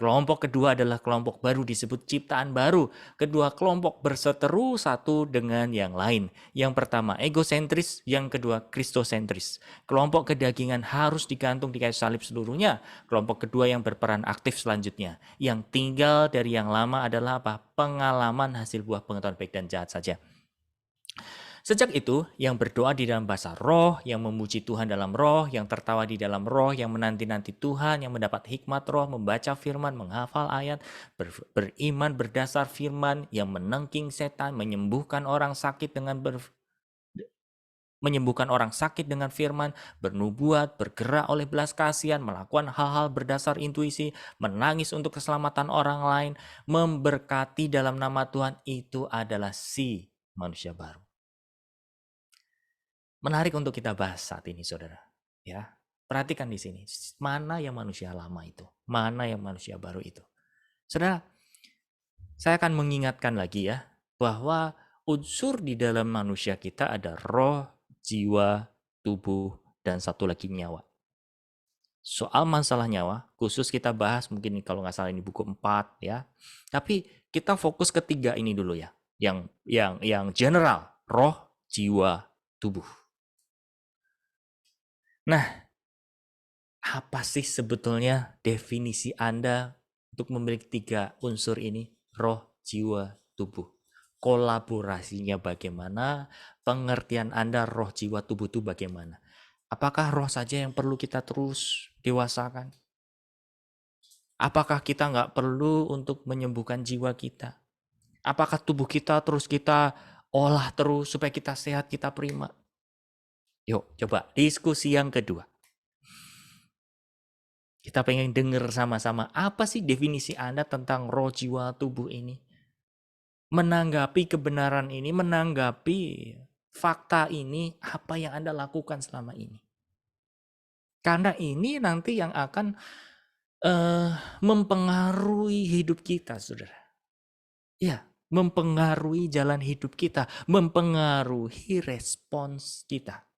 Kelompok kedua adalah kelompok baru disebut ciptaan baru. Kedua kelompok berseteru satu dengan yang lain. Yang pertama egosentris, yang kedua kristosentris. Kelompok kedagingan harus digantung di kayu salib seluruhnya. Kelompok kedua yang berperan aktif selanjutnya. Yang tinggal dari yang lama adalah apa? Pengalaman hasil buah pengetahuan baik dan jahat saja. Sejak itu, yang berdoa di dalam bahasa roh, yang memuji Tuhan dalam roh, yang tertawa di dalam roh, yang menanti-nanti Tuhan, yang mendapat hikmat roh, membaca firman, menghafal ayat, beriman berdasar firman, yang menengking setan, menyembuhkan orang sakit dengan firman, bernubuat, bergerak oleh belas kasihan, melakukan hal-hal berdasar intuisi, menangis untuk keselamatan orang lain, memberkati dalam nama Tuhan, itu adalah si manusia baru. Menarik untuk kita bahas saat ini, saudara. Ya, perhatikan di sini, mana yang manusia lama itu, mana yang manusia baru itu. Saudara, saya akan mengingatkan lagi ya, bahwa unsur di dalam manusia kita ada roh, jiwa, tubuh, dan satu lagi nyawa. Soal masalah nyawa, khusus kita bahas mungkin kalau nggak salah ini buku 4 ya. Tapi kita fokus ke 3 ini dulu ya. Yang general, roh, jiwa, tubuh. Nah, apa sih sebetulnya definisi Anda untuk memiliki 3 unsur ini? Roh, jiwa, tubuh. Kolaborasinya bagaimana? Pengertian Anda roh, jiwa, tubuh itu bagaimana? Apakah roh saja yang perlu kita terus dewasakan? Apakah kita nggak perlu untuk menyembuhkan jiwa kita? Apakah tubuh kita terus kita olah terus supaya kita sehat, kita prima? Yuk, coba diskusi yang kedua. Kita pengen dengar sama-sama apa sih definisi Anda tentang roh, jiwa, tubuh ini? Menanggapi kebenaran ini, menanggapi fakta ini, apa yang Anda lakukan selama ini? Karena ini nanti yang akan mempengaruhi hidup kita, saudara. Ya, mempengaruhi jalan hidup kita, mempengaruhi respons kita.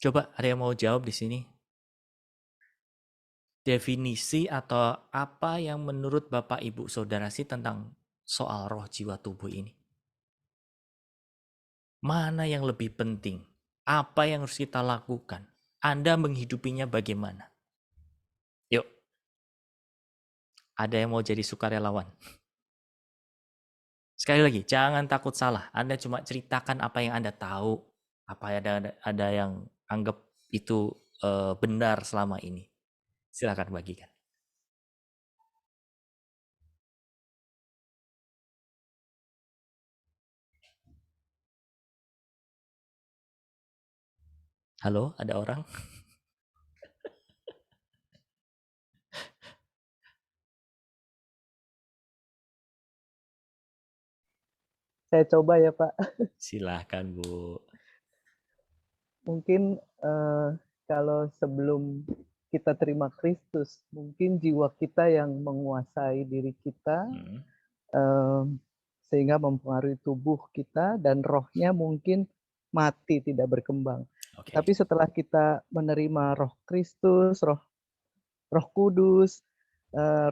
Coba ada yang mau jawab di sini? Definisi atau apa yang menurut Bapak Ibu Saudara sih tentang soal roh jiwa tubuh ini? Mana yang lebih penting? Apa yang harus kita lakukan? Anda menghidupinya bagaimana? Yuk. Ada yang mau jadi sukarelawan? Sekali lagi, jangan takut salah. Anda cuma ceritakan apa yang Anda tahu. Apa ada yang anggap itu benar selama ini. Silakan bagikan. Halo, ada orang? Saya coba ya Pak. Silahkan Bu. Mungkin kalau sebelum kita terima Kristus, mungkin jiwa kita yang menguasai diri kita, sehingga mempengaruhi tubuh kita, dan rohnya mungkin mati, tidak berkembang. Okay. Tapi setelah kita menerima roh Kristus, roh Kudus,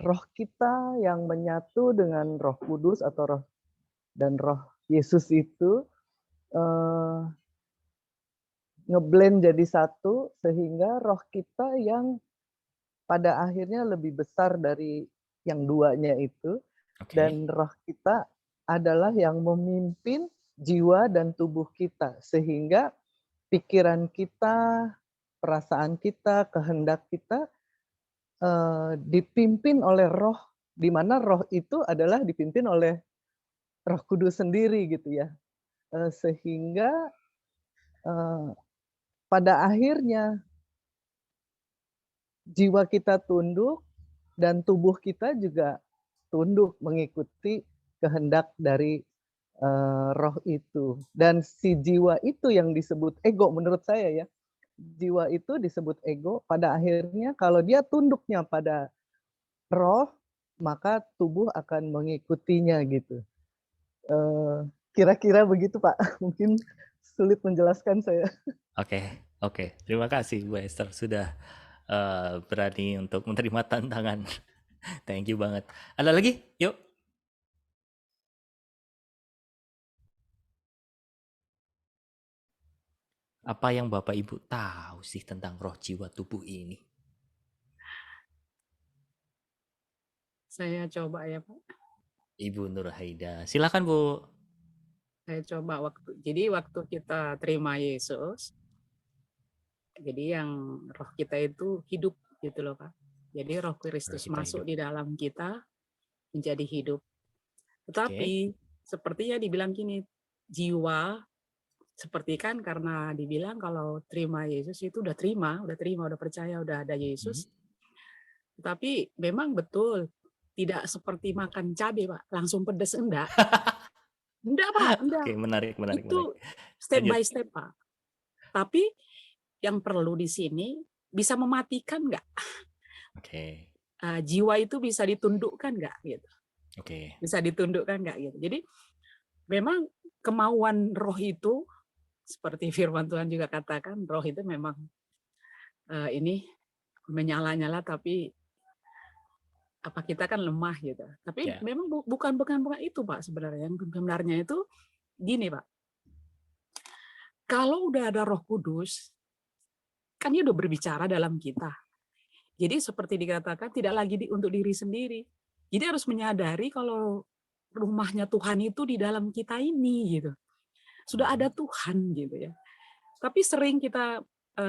roh kita yang menyatu dengan roh Kudus atau roh Yesus itu ngeblend jadi satu, sehingga roh kita yang pada akhirnya lebih besar dari yang duanya itu. Okay. Dan roh kita adalah yang memimpin jiwa dan tubuh kita, sehingga pikiran kita, perasaan kita, kehendak kita dipimpin oleh roh, di mana roh itu adalah dipimpin oleh Roh Kudus sendiri gitu ya. Sehingga pada akhirnya jiwa kita tunduk dan tubuh kita juga tunduk mengikuti kehendak dari roh itu. Dan si jiwa itu yang disebut ego menurut saya ya. Jiwa itu disebut ego, pada akhirnya kalau dia tunduknya pada roh, maka tubuh akan mengikutinya gitu. Kira-kira begitu Pak. Mungkin sulit menjelaskan saya. Oke. Terima kasih Bu Esther sudah berani untuk menerima tantangan. Thank you banget. Ada lagi? Yuk. Apa yang Bapak Ibu tahu sih tentang roh jiwa tubuh ini? Saya coba ya Pak. Ibu Nur Haida. Silakan Bu. Saya coba waktu kita terima Yesus, jadi yang roh kita itu hidup gitu loh Pak. Jadi roh Kristus Kita masuk hidup. di dalam kita menjadi hidup. Oke. Tetapi sepertinya dibilang gini, jiwa seperti kan karena dibilang kalau terima Yesus itu udah percaya, udah ada Yesus. Tapi memang betul tidak seperti makan cabai Pak, langsung pedes enggak. Enggak Pak, enggak. Oke, menarik. Itu step Lanjut. by step Pak. Tapi yang perlu di sini bisa mematikan nggak? Oke. Jiwa itu bisa ditundukkan nggak gitu? Oke. Bisa ditundukkan nggak gitu? Jadi memang kemauan roh itu seperti firman Tuhan juga katakan, roh itu memang ini menyala-nyala tapi apa kita kan lemah gitu. Tapi memang bukan itu Pak sebenarnya. Yang sebenarnya itu gini Pak. Kalau udah ada Roh Kudus, kan dia udah berbicara dalam kita. Jadi seperti dikatakan tidak lagi untuk diri sendiri. Jadi harus menyadari kalau rumahnya Tuhan itu di dalam kita ini gitu. Sudah ada Tuhan gitu ya. Tapi sering kita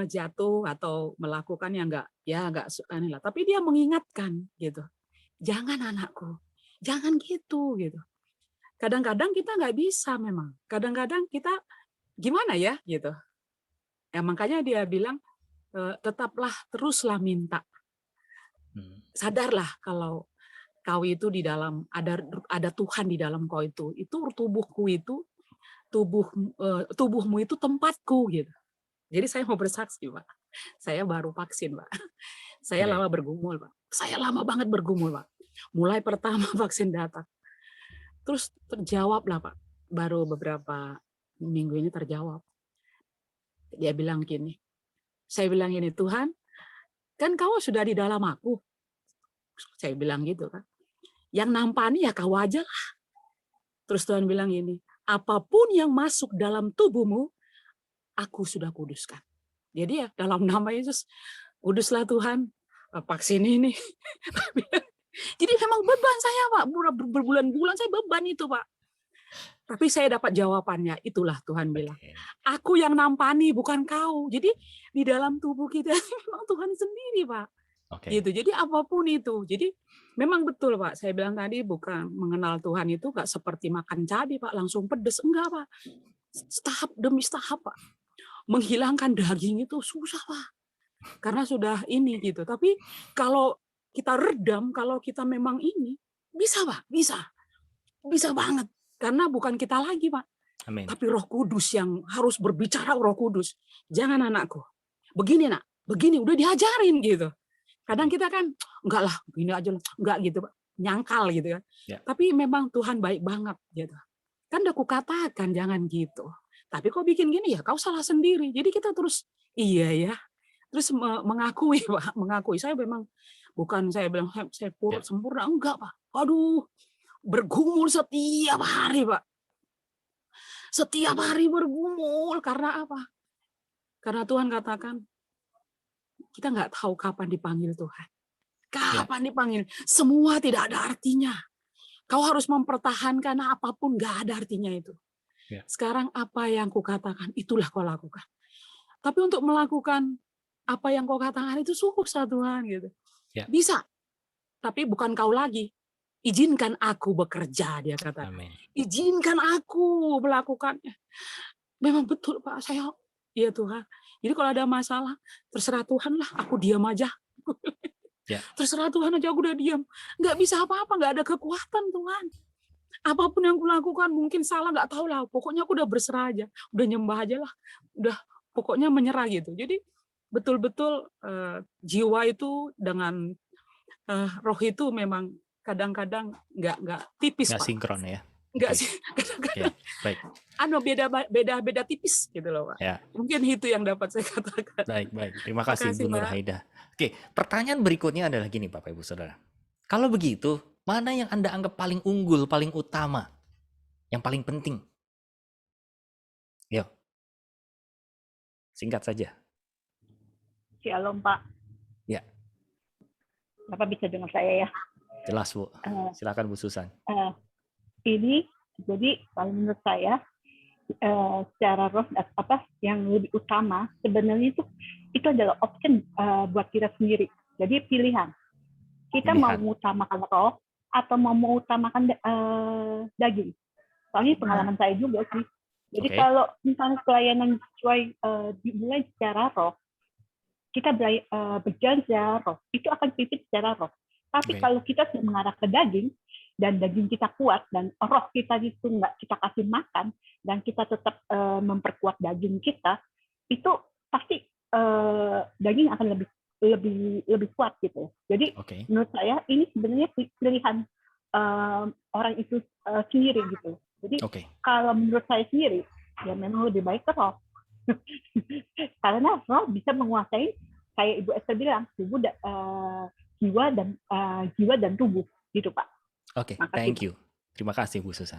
jatuh atau melakukan yang enggak aneh lah. Tapi dia mengingatkan gitu. Jangan anakku, jangan gitu. Kadang-kadang kita nggak bisa memang. Kadang-kadang kita gimana ya gitu. Ya makanya dia bilang tetaplah teruslah minta. Sadarlah kalau kau itu di dalam ada Tuhan di dalam kau itu tubuhku itu tubuhmu itu tempatku gitu. Jadi saya mau bersaksi Pak. Saya baru vaksin Pak. Saya lama bergumul Pak. Saya lama banget bergumul Pak. Mulai pertama vaksin datang. Terus terjawab lah Pak. Baru beberapa minggu ini terjawab. Dia bilang gini. Saya bilang gini, Tuhan, kan kau sudah di dalam aku. Saya bilang gitu kan. Yang nampani ya kau aja lah. Terus Tuhan bilang gini, apapun yang masuk dalam tubuhmu, aku sudah kuduskan. Jadi ya dalam nama Yesus, kuduslah Tuhan, vaksin ini. Jadi memang beban saya Pak, berbulan-bulan saya beban itu Pak. Tapi saya dapat jawabannya, itulah Tuhan bilang. Aku yang nampani, bukan kau. Jadi di dalam tubuh kita memang Tuhan sendiri Pak. Gitu. Jadi apapun itu. Jadi memang betul Pak, saya bilang tadi bukan mengenal Tuhan itu gak seperti makan cabai Pak, langsung pedes. Enggak Pak. Tahap demi tahap Pak. Menghilangkan daging itu susah Pak. Karena sudah ini gitu. Tapi kalau kita redam, kalau kita memang ini, bisa Pak, bisa. Bisa banget. Karena bukan kita lagi Pak. Amin. Tapi Roh Kudus yang harus berbicara Roh Kudus. Jangan anakku. Begini nak, begini udah diajarin gitu. Kadang kita kan, enggak lah, begini aja lah. Enggak gitu Pak. Nyangkal gitu kan. Tapi memang Tuhan baik banget gitu. Kan udah kukatakan jangan gitu. Tapi kok bikin gini ya, kau salah sendiri. Jadi kita terus, iya ya. Terus mengakui Pak, mengakui. Saya memang, bukan saya bilang, saya purut sempurna. Enggak Pak. Aduh, bergumul setiap hari Pak. Setiap hari bergumul. Karena apa? Karena Tuhan katakan, kita nggak tahu kapan dipanggil Tuhan. Kapan dipanggil. Semua tidak ada artinya. Kau harus mempertahankan apapun, nggak ada artinya itu. Sekarang apa yang kau katakan, itulah kau lakukan. Tapi untuk melakukan apa yang kau katakan itu susah Tuhan gitu. Bisa, tapi bukan kau lagi. Izinkan aku bekerja, dia katakan. Izinkan aku melakukannya. Memang betul Pak, saya iya Tuhan. Jadi kalau ada masalah, terserah Tuhan lah, aku diam aja. Terserah Tuhan aja, aku udah diam. Nggak bisa apa-apa, nggak ada kekuatan Tuhan. Apapun yang kulakukan mungkin salah, nggak tahu lah. Pokoknya aku udah berserah aja, udah nyembah aja lah, udah pokoknya menyerah gitu. Jadi betul-betul jiwa itu dengan roh itu memang kadang-kadang nggak tipis nggak Pak. sinkron ya. Nggak sih, kadang-kadang baik. beda tipis gitu loh Pak. Mungkin itu yang dapat saya katakan. Baik. Terima kasih Bu Nur Haida. Oke, pertanyaan berikutnya adalah gini Bapak Ibu Saudara. Kalau begitu, mana yang Anda anggap paling unggul, paling utama, yang paling penting? Yuk, singkat saja. Shalom Pak. Ya. Bapak bisa dengar saya ya? Jelas Bu. Silakan Bu Susan. ini jadi kalau menurut saya secara roh apa yang lebih utama sebenarnya itu adalah option buat kita sendiri. Jadi pilihan. Kita mau mengutamakan roh atau mau mengutamakan daging. Soalnya pengalaman saya juga sih. Jadi kalau misalnya pelayanan sesuai dimulai secara roh, kita berjalan secara roh, itu akan pimpin secara roh. Tapi kalau kita mengarah ke daging, dan daging kita kuat, dan roh kita itu nggak kita kasih makan, dan kita tetap memperkuat daging kita, itu pasti daging akan lebih kuat gitu. Jadi menurut saya ini sebenarnya pilihan orang itu sendiri gitu. Jadi kalau menurut saya sendiri, ya memang lebih baik ke roh. Karena roh bisa menguasai, kayak Ibu Esther bilang, jiwa dan tubuh, gitu Pak. Oke, thank you. Terima kasih Bu Susan.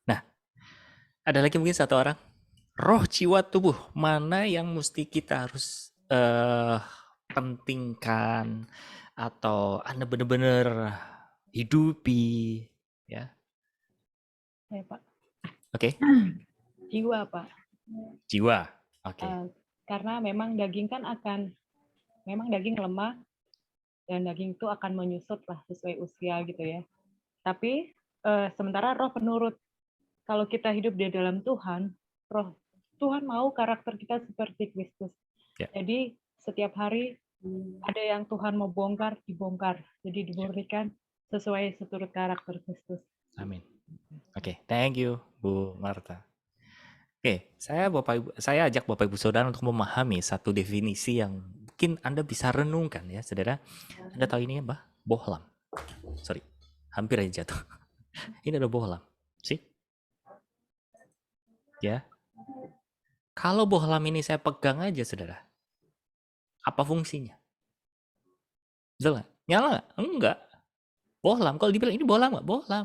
Nah, ada lagi mungkin satu orang. Roh, jiwa, tubuh, mana yang mesti kita harus pentingkan atau Anda benar-benar hidupi, ya? Ya, Pak. Oke. Jiwa, Pak. Jiwa. Oke. Karena memang daging kan memang daging lemah dan daging itu akan menyusut lah sesuai usia gitu ya. Tapi sementara roh penurut. Kalau kita hidup di dalam Tuhan, Tuhan mau karakter kita seperti Kristus. Yeah. Jadi setiap hari ada yang Tuhan mau bongkar, dibongkar. Jadi dimurnikan sesuai seturut karakter Kristus. Amin. Oke, thank you Bu Marta. Oke, saya ajak Bapak Ibu Saudara untuk memahami satu definisi yang mungkin Anda bisa renungkan ya, Saudara. Anda tahu ini apa? Bohlam. Sorry, hampir aja jatuh. Ini ada bohlam. Sih? Ya. Kalau bohlam ini saya pegang aja, Saudara. Apa fungsinya? Betul nggak? Nyala nggak? Enggak. Bohlam. Kalau dibilang ini bohlam nggak? Bohlam.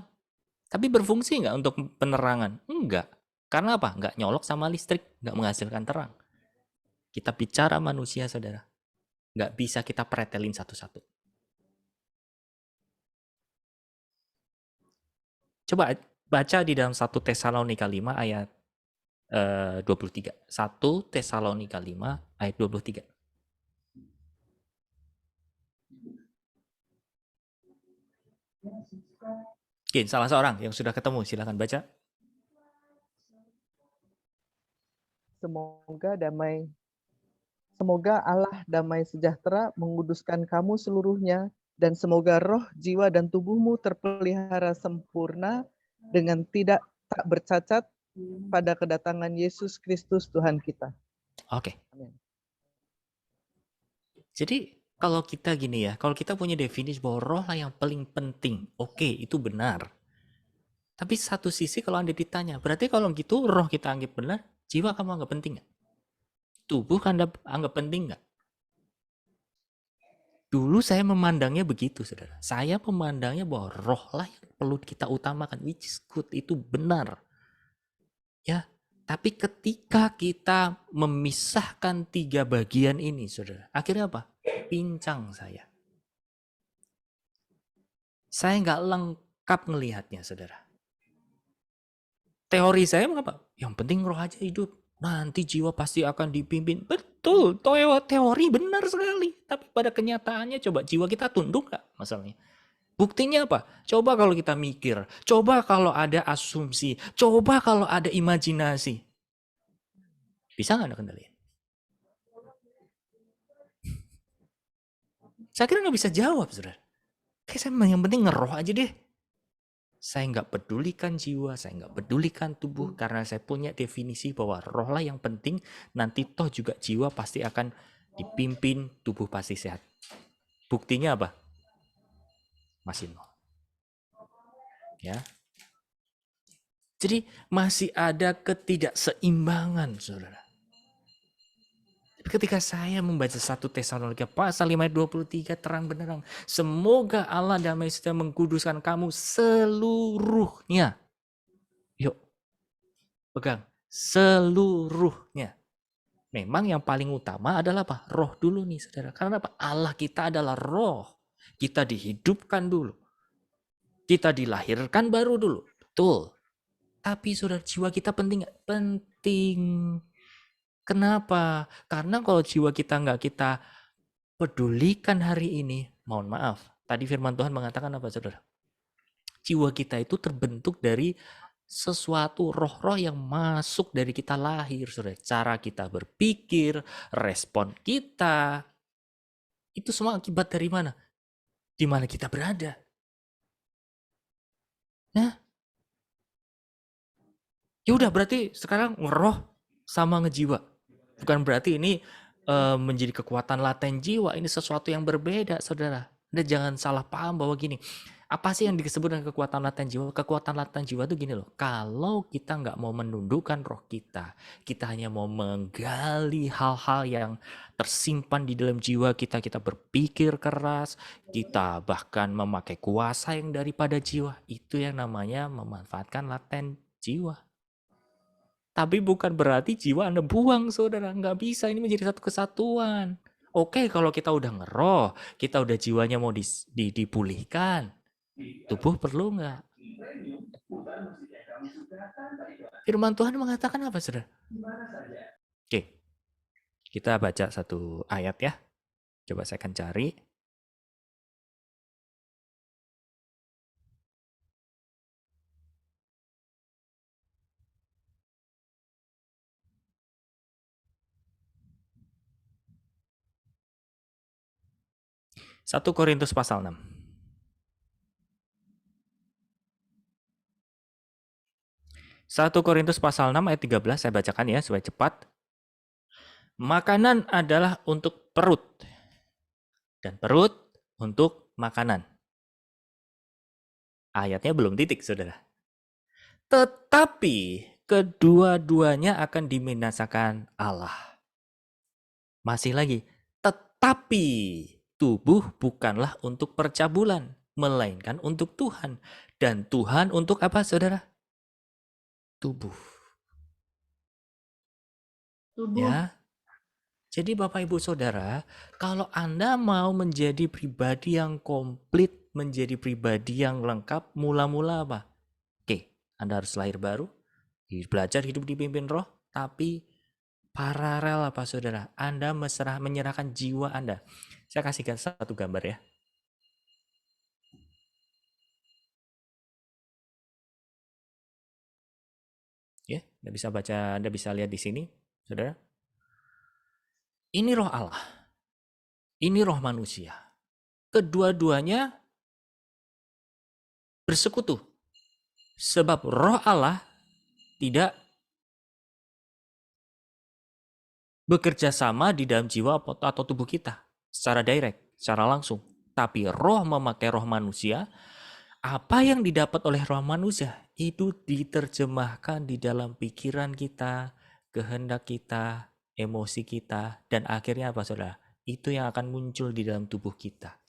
Tapi berfungsi nggak untuk penerangan? Enggak. Karena apa? Nggak nyolok sama listrik, nggak menghasilkan terang. Kita bicara manusia, Saudara. Nggak bisa kita pretelin satu-satu. Coba baca di dalam 1 Tesalonika 5 ayat 23. 1 Tesalonika 5 ayat 23. Oke, salah seorang yang sudah ketemu, silakan baca. Semoga Allah damai sejahtera menguduskan kamu seluruhnya, dan semoga roh, jiwa, dan tubuhmu terpelihara sempurna dengan tak bercacat pada kedatangan Yesus Kristus Tuhan kita. Oke. Jadi kalau kita gini ya, kalau kita punya definisi bahwa roh lah yang paling penting, oke, itu benar. Tapi satu sisi kalau Anda ditanya, berarti kalau gitu roh kita anggap benar, jiwa kamu anggap penting nggak? Tubuh Anda anggap penting nggak? Dulu saya memandangnya begitu, Saudara. Saya memandangnya bahwa roh lah yang perlu kita utamakan, which is good, itu benar. Ya, tapi ketika kita memisahkan 3 bagian ini, Saudara, akhirnya apa? Pincang saya. Saya nggak lengkap ngelihatnya, Saudara. Teori saya mengapa? Yang penting roh aja hidup. Nanti jiwa pasti akan dipimpin. Betul, teori benar sekali. Tapi pada kenyataannya coba jiwa kita tunduk nggak masalahnya? Buktinya apa? Coba kalau kita mikir. Coba kalau ada asumsi. Coba kalau ada imajinasi. Bisa nggak Anda kendaliin? Saya kira nggak bisa jawab, Saudara. Kayak saya yang penting ngeroh aja deh. Saya nggak pedulikan jiwa, saya nggak pedulikan tubuh, karena saya punya definisi bahwa roh lah yang penting, nanti toh juga jiwa pasti akan dipimpin, tubuh pasti sehat. Buktinya apa? Masih nol. Ya. Jadi masih ada ketidakseimbangan, Saudara. Ketika saya membaca 1 Tesalonika pasal 5 ayat 23 terang benderang, semoga Allah damai sejahtera mengkuduskan kamu seluruhnya. Yuk, pegang, seluruhnya. Memang yang paling utama adalah apa? Roh dulu nih, Saudara. Karena apa? Allah kita adalah roh. Kita dihidupkan dulu. Kita dilahirkan baru dulu. Betul. Tapi saudara, jiwa kita penting nggak? Penting. Kenapa? Karena kalau jiwa kita nggak kita pedulikan hari ini, mohon maaf, tadi firman Tuhan mengatakan apa saudara? Jiwa kita itu terbentuk dari sesuatu roh-roh yang masuk dari kita lahir, saudara. Cara kita berpikir, respon kita, itu semua akibat dari mana? Di mana kita berada. Nah, ya udah berarti sekarang ngeroh sama ngejiwa. Bukan berarti ini menjadi kekuatan laten jiwa. Ini sesuatu yang berbeda, saudara. Anda jangan salah paham bahwa gini. Apa sih yang disebut dengan kekuatan laten jiwa? Kekuatan laten jiwa itu gini loh. Kalau kita nggak mau menundukkan roh kita hanya mau menggali hal-hal yang tersimpan di dalam jiwa kita berpikir keras, kita bahkan memakai kuasa yang daripada jiwa. Itu yang namanya memanfaatkan laten jiwa. Tapi bukan berarti jiwa Anda buang, saudara. Nggak bisa, ini menjadi satu kesatuan. Oke, kalau kita udah ngeroh, kita udah jiwanya mau dipulihkan. Tubuh perlu nggak? Firman Tuhan mengatakan apa, saudara? Oke, kita baca satu ayat ya. Coba saya akan cari. Satu Korintus pasal 6. 1 Korintus pasal 6 ayat 13, saya bacakan ya supaya cepat. Makanan adalah untuk perut, dan perut untuk makanan. Ayatnya belum titik, saudara. Tetapi kedua-duanya akan diminasakan Allah. Masih lagi, tetapi tubuh bukanlah untuk percabulan, melainkan untuk Tuhan. Dan Tuhan untuk apa, saudara? Tubuh. Ya. Jadi Bapak Ibu Saudara, kalau Anda mau menjadi pribadi yang komplit, menjadi pribadi yang lengkap, mula-mula apa? Oke, Anda harus lahir baru, belajar hidup dipimpin roh, tapi paralel apa saudara? Anda menyerahkan jiwa Anda. Saya kasih satu gambar ya. Ya, Anda bisa baca, Anda bisa lihat di sini, saudara. Ini roh Allah. Ini roh manusia. Kedua-duanya bersekutu. Sebab roh Allah tidak bekerja sama di dalam jiwa atau tubuh kita secara direct, secara langsung. Tapi roh memakai roh manusia. Apa yang didapat oleh roh manusia itu diterjemahkan di dalam pikiran kita, kehendak kita, emosi kita, dan akhirnya apa saudara? Itu yang akan muncul di dalam tubuh kita.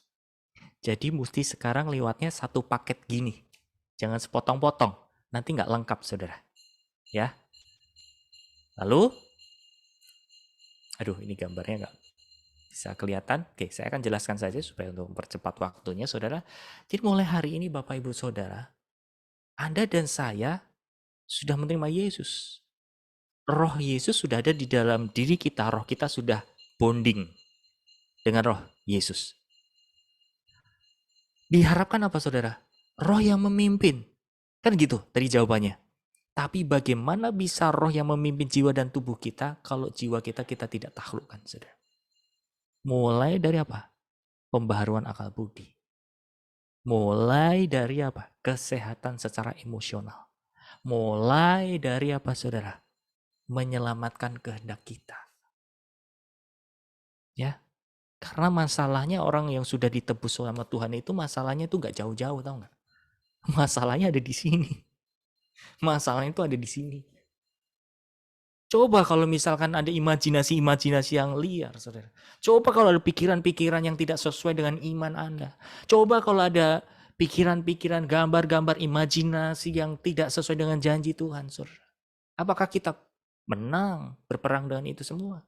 Jadi mesti sekarang lewatnya satu paket gini. Jangan sepotong-potong, nanti nggak lengkap saudara. Ya. Lalu, aduh ini gambarnya nggak bisa kelihatan. Oke, saya akan jelaskan saja supaya untuk mempercepat waktunya, saudara. Jadi mulai hari ini Bapak Ibu Saudara, Anda dan saya sudah menerima Yesus. Roh Yesus sudah ada di dalam diri kita. Roh kita sudah bonding dengan roh Yesus. Diharapkan apa saudara? Roh yang memimpin. Kan gitu tadi jawabannya. Tapi bagaimana bisa roh yang memimpin jiwa dan tubuh kita kalau jiwa kita tidak taklukkan, saudara? Mulai dari apa? Pembaharuan akal budi. Mulai dari apa? Kesehatan secara emosional. Mulai dari apa, saudara? Menyelamatkan kehendak kita. Ya, karena masalahnya orang yang sudah ditebus sama Tuhan itu masalahnya itu gak jauh-jauh, tahu nggak? Masalahnya ada di sini. Masalahnya itu ada di sini. Coba kalau misalkan ada imajinasi-imajinasi yang liar, saudara. Coba kalau ada pikiran-pikiran yang tidak sesuai dengan iman Anda. Coba kalau ada pikiran-pikiran, gambar-gambar, imajinasi yang tidak sesuai dengan janji Tuhan, saudara. Apakah kita menang berperang dengan itu semua?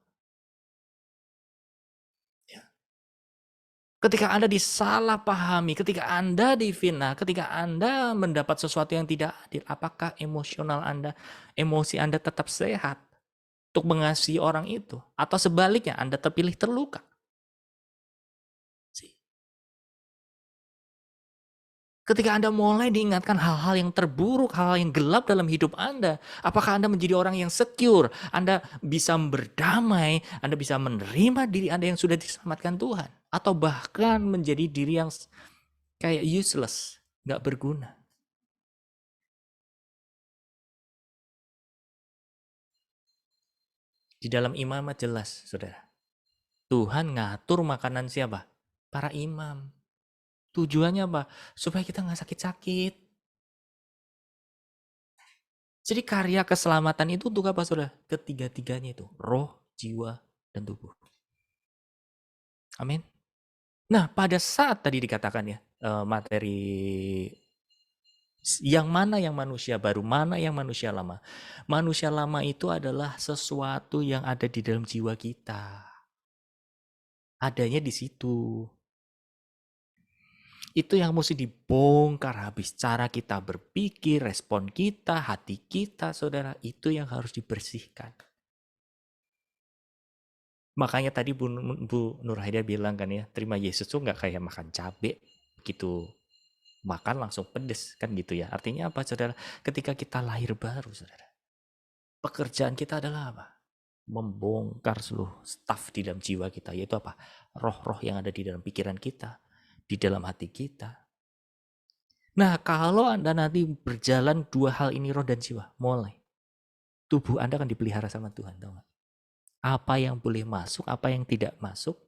Ya. Ketika Anda disalahpahami, ketika Anda difitnah, ketika Anda mendapat sesuatu yang tidak adil, apakah emosi Anda tetap sehat untuk mengasihi orang itu? Atau sebaliknya, Anda terpilih terluka? Ketika Anda mulai diingatkan hal-hal yang terburuk, hal-hal yang gelap dalam hidup Anda, apakah Anda menjadi orang yang secure? Anda bisa berdamai, Anda bisa menerima diri Anda yang sudah diselamatkan Tuhan? Atau bahkan menjadi diri yang kayak useless, nggak berguna? Di dalam imamat jelas, saudara. Tuhan ngatur makanan siapa? Para imam. Tujuannya apa? Supaya kita nggak sakit-sakit. Jadi karya keselamatan itu untuk apa, saudara? Ketiga-tiganya itu. Roh, jiwa, dan tubuh. Amin. Nah, pada saat tadi dikatakan ya, materi yang mana yang manusia baru, mana yang manusia lama. Manusia lama itu adalah sesuatu yang ada di dalam jiwa kita. Adanya di situ. Itu yang mesti dibongkar habis. Cara kita berpikir, respon kita, hati kita, saudara. Itu yang harus dibersihkan. Makanya tadi Bu Nur Haida bilang kan ya, terima Yesus tuh nggak kayak makan cabai gitu. Makan langsung pedes kan gitu ya. Artinya apa, saudara? Ketika kita lahir baru, saudara. Pekerjaan kita adalah apa? Membongkar seluruh staf di dalam jiwa kita. Yaitu apa? Roh-roh yang ada di dalam pikiran kita. Di dalam hati kita. Nah, kalau Anda nanti berjalan dua hal ini, roh dan jiwa, mulai. Tubuh Anda akan dipelihara sama Tuhan, tahu nggak? Apa yang boleh masuk, apa yang tidak masuk,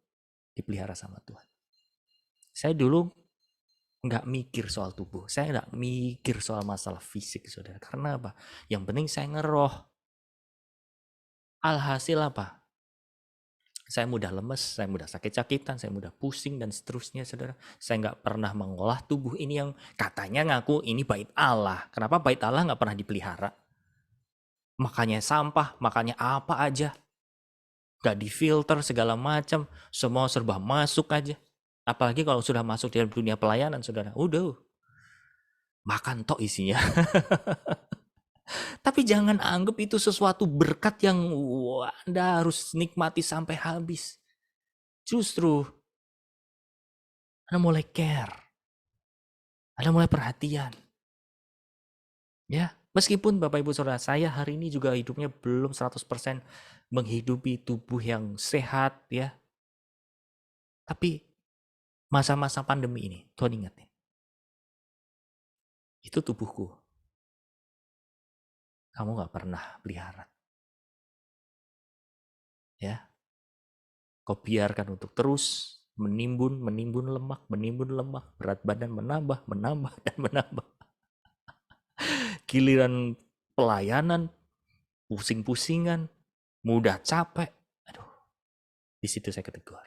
dipelihara sama Tuhan. Saya dulu nggak mikir soal tubuh, saya nggak mikir soal masalah fisik, saudara. Karena apa? Yang penting saya ngeroh. Alhasil apa? Saya mudah lemes, saya mudah sakit-sakitan, saya mudah pusing, dan seterusnya, saudara. Saya nggak pernah mengolah tubuh ini yang katanya ngaku ini bait Allah. Kenapa bait Allah nggak pernah dipelihara? Makanya sampah, makanya apa aja. Nggak difilter segala macam, semua serba masuk aja. Apalagi kalau sudah masuk dalam dunia pelayanan, saudara. Udah, makan tok isinya. Tapi jangan anggap itu sesuatu berkat yang Anda harus nikmati sampai habis. Justru Anda mulai care. Anda mulai perhatian. Ya, meskipun Bapak Ibu Saudara, saya hari ini juga hidupnya belum 100% menghidupi tubuh yang sehat ya. Tapi masa-masa pandemi ini, Tuhan ingat nih. Itu tubuhku. Kamu gak pernah pelihara. Ya. Kau biarkan untuk terus menimbun lemak, berat badan menambah, dan menambah. Giliran pelayanan, pusing-pusingan, mudah capek. Aduh, di situ saya ketegur.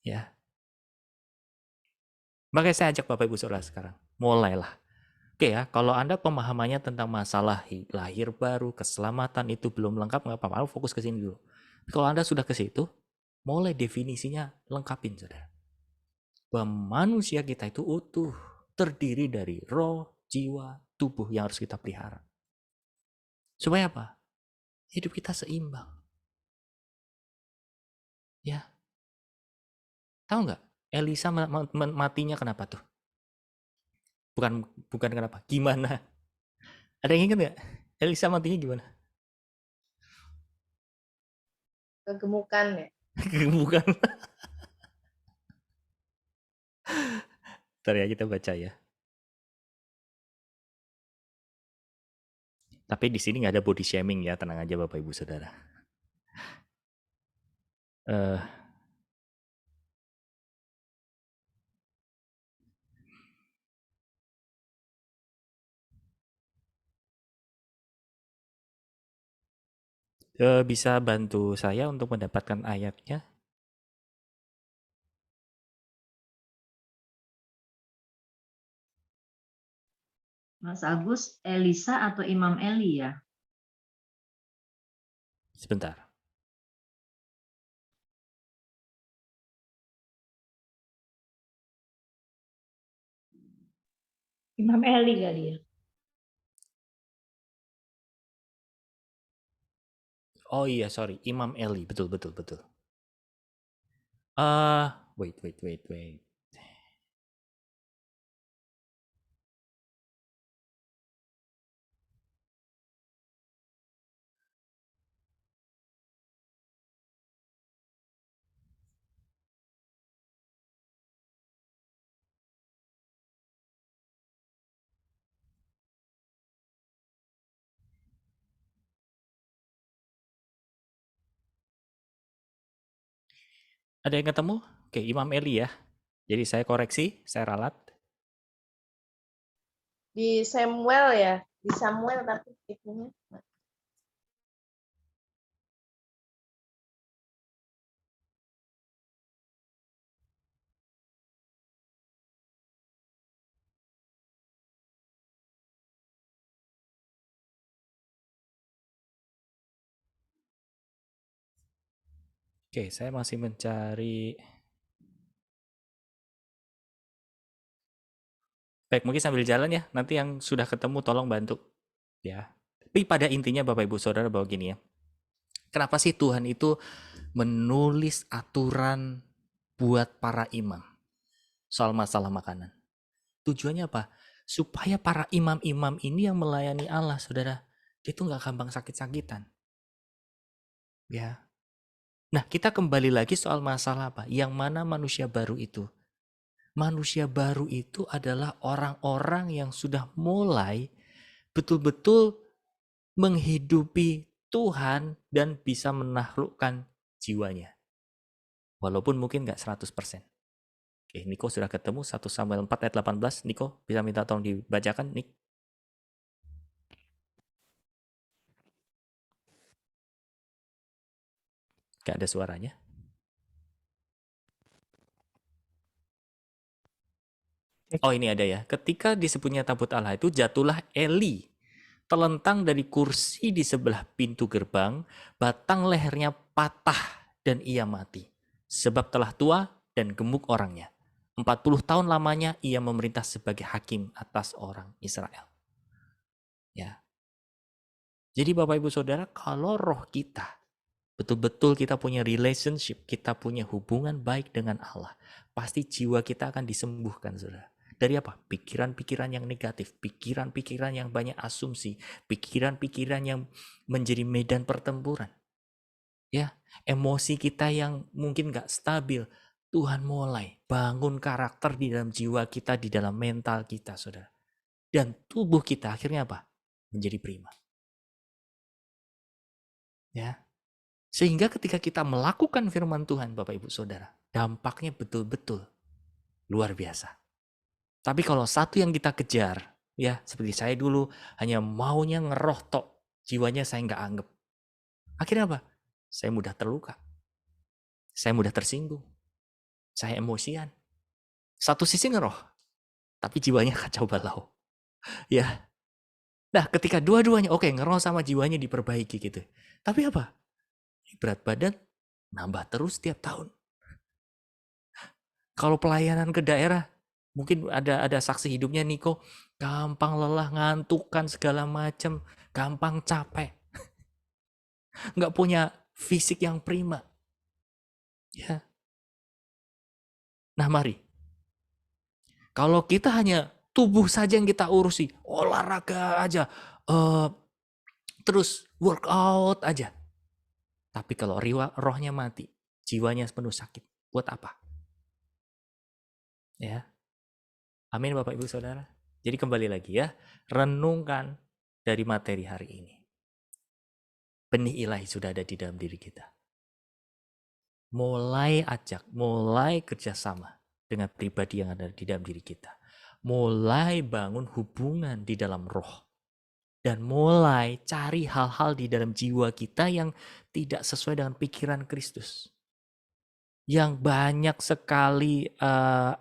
Ya. Makanya saya ajak Bapak Ibu Saudara sekarang, mulailah. Oke ya, kalau Anda pemahamannya tentang masalah lahir baru, keselamatan itu belum lengkap, nggak apa-apa, fokus ke sini dulu. Kalau Anda sudah ke situ, mulai definisinya lengkapin, saudara. Bahwa manusia kita itu utuh, terdiri dari roh, jiwa, tubuh yang harus kita pelihara. Supaya apa? Hidup kita seimbang. Ya. Tahu nggak? Elisa matinya kenapa tuh? Bukan kenapa, gimana? Ada yang ingat nggak? Elisa matinya gimana? Kegemukan ya. Kegemukan. Ntar ya kita baca ya. Tapi di sini nggak ada body shaming ya, tenang aja Bapak Ibu Saudara. Bisa bantu saya untuk mendapatkan ayatnya? Mas Agus, Elisa atau Imam Eli ya? Sebentar. Imam Eli kali ya. Oh iya, sorry, Imam Eli, betul betul betul. Wait. Ada yang ketemu? Oke, Imam Eli ya. Jadi saya koreksi, saya ralat. Di Samuel ya, di Samuel tapi itunya. Oke, saya masih mencari. Baik, mungkin sambil jalan ya. Nanti yang sudah ketemu tolong bantu. Ya. Tapi pada intinya Bapak Ibu Saudara bahwa gini ya. Kenapa sih Tuhan itu menulis aturan buat para imam soal masalah makanan? Tujuannya apa? Supaya para imam-imam ini yang melayani Allah, Saudara, dia tuh nggak gampang sakit-sakitan. Ya. Nah, kita kembali lagi soal masalah apa? Yang mana manusia baru itu? Manusia baru itu adalah orang-orang yang sudah mulai betul-betul menghidupi Tuhan dan bisa menaklukkan jiwanya. Walaupun mungkin nggak 100%. Oke, Niko sudah ketemu 1 Samuel 4 ayat 18. Niko, bisa minta tolong dibacakan, Nik? Gak ada suaranya. Oh, ini ada ya. Ketika disebutnya tabut Allah itu, jatuhlah Eli terlentang dari kursi di sebelah pintu gerbang, batang lehernya patah dan ia mati. Sebab telah tua dan gemuk orangnya. 40 tahun lamanya ia memerintah sebagai hakim atas orang Israel. Ya. Jadi Bapak Ibu Saudara, kalau roh kita, betul-betul kita punya relationship, kita punya hubungan baik dengan Allah, pasti jiwa kita akan disembuhkan, Saudara. Dari apa? Pikiran-pikiran yang negatif, pikiran-pikiran yang banyak asumsi, pikiran-pikiran yang menjadi medan pertempuran. Ya, emosi kita yang mungkin gak stabil, Tuhan mulai bangun karakter di dalam jiwa kita, di dalam mental kita, Saudara. Dan tubuh kita akhirnya apa? Menjadi prima. Ya. Sehingga ketika kita melakukan firman Tuhan, Bapak Ibu Saudara, dampaknya betul-betul luar biasa. Tapi kalau satu yang kita kejar, ya seperti saya dulu hanya maunya ngeroh tok, jiwanya saya nggak anggap. Akhirnya apa? Saya mudah terluka. Saya mudah tersinggung. Saya emosian. Satu sisi ngeroh, tapi jiwanya kacau balau. Ya. Nah, ketika dua-duanya oke, ngeroh sama jiwanya diperbaiki gitu. Tapi apa? Berat badan nambah terus tiap tahun. Kalau pelayanan ke daerah, mungkin ada saksi hidupnya Niko, gampang lelah, ngantukkan segala macam, gampang capek. Nggak punya fisik yang prima. Ya. Nah mari, kalau kita hanya tubuh saja yang kita urusi, olahraga aja, terus workout aja. Tapi kalau rohnya mati, jiwanya penuh sakit, buat apa? Ya. Amin Bapak Ibu Saudara. Jadi kembali lagi ya, renungkan dari materi hari ini. Benih ilahi sudah ada di dalam diri kita. Mulai kerjasama dengan pribadi yang ada di dalam diri kita. Mulai bangun hubungan di dalam roh. Dan mulai cari hal-hal di dalam jiwa kita yang tidak sesuai dengan pikiran Kristus. Yang banyak sekali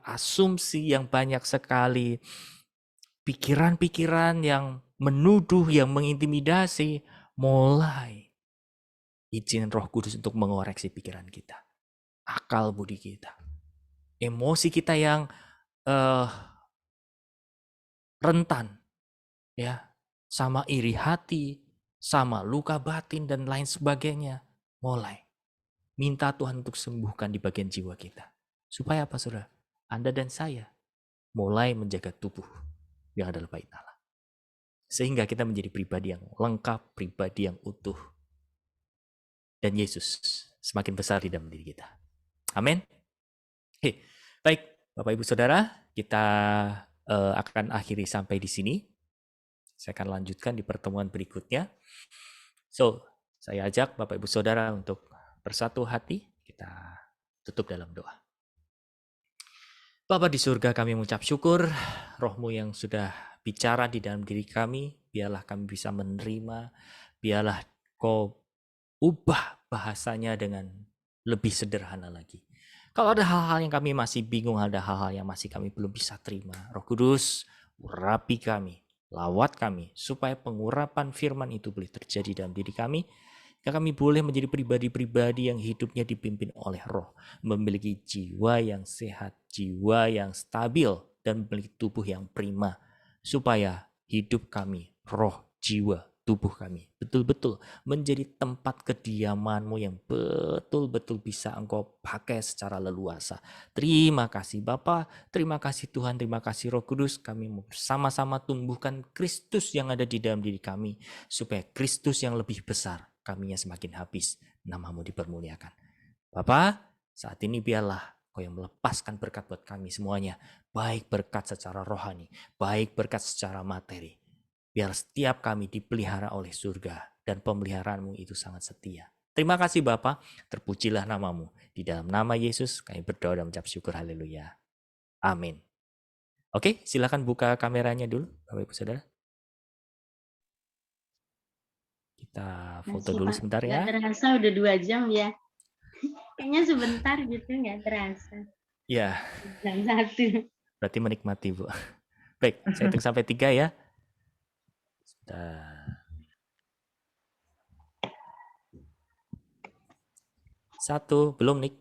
asumsi, yang banyak sekali pikiran-pikiran yang menuduh, yang mengintimidasi, mulai izin Roh Kudus untuk mengoreksi pikiran kita, akal budi kita, emosi kita yang rentan, ya, sama iri hati, sama luka batin dan lain sebagainya. Mulai minta Tuhan untuk sembuhkan di bagian jiwa kita. Supaya apa, saudara? Anda dan saya mulai menjaga tubuh yang adalah bait Allah. Sehingga kita menjadi pribadi yang lengkap, pribadi yang utuh. Dan Yesus semakin besar di dalam diri kita. Amin. Oke, baik Bapak Ibu Saudara, kita akan akhiri sampai di sini. Saya akan lanjutkan di pertemuan berikutnya. So, saya ajak Bapak Ibu Saudara untuk bersatu hati, kita tutup dalam doa. Bapa di surga, kami mengucap syukur, Roh-Mu yang sudah bicara di dalam diri kami, biarlah kami bisa menerima, biarlah Kau ubah bahasanya dengan lebih sederhana lagi. Kalau ada hal-hal yang kami masih bingung, ada hal-hal yang masih kami belum bisa terima, Roh Kudus, urapi kami, lawat kami, supaya pengurapan firman itu boleh terjadi dalam diri kami, kami boleh menjadi pribadi-pribadi yang hidupnya dipimpin oleh Roh, memiliki jiwa yang sehat, jiwa yang stabil, dan memiliki tubuh yang prima, supaya hidup kami, roh, jiwa, tubuh kami betul-betul menjadi tempat kediaman-Mu yang betul-betul bisa Engkau pakai secara leluasa. Terima kasih Bapa, terima kasih Tuhan, terima kasih Roh Kudus. Kami bersama-sama tumbuhkan Kristus yang ada di dalam diri kami, supaya Kristus yang lebih besar, kaminya semakin habis, nama-Mu dipermuliakan. Bapa, saat ini biarlah Kau yang melepaskan berkat buat kami semuanya, baik berkat secara rohani, baik berkat secara materi. Biar setiap kami dipelihara oleh surga, dan pemeliharaan-Mu itu sangat setia. Terima kasih Bapa, terpujilah nama-Mu. Di dalam nama Yesus kami berdoa dan mengucap syukur, haleluya. Amin. Oke, silakan buka kameranya dulu, Bapak Ibu Saudara. Kita foto dulu sebentar ya. Nggak terasa udah 2 jam ya. Kayaknya sebentar gitu, nggak terasa. Ya. Jam 1. Berarti menikmati, Bu. Baik, saya hitung sampai 3 ya. Satu, belum Nik.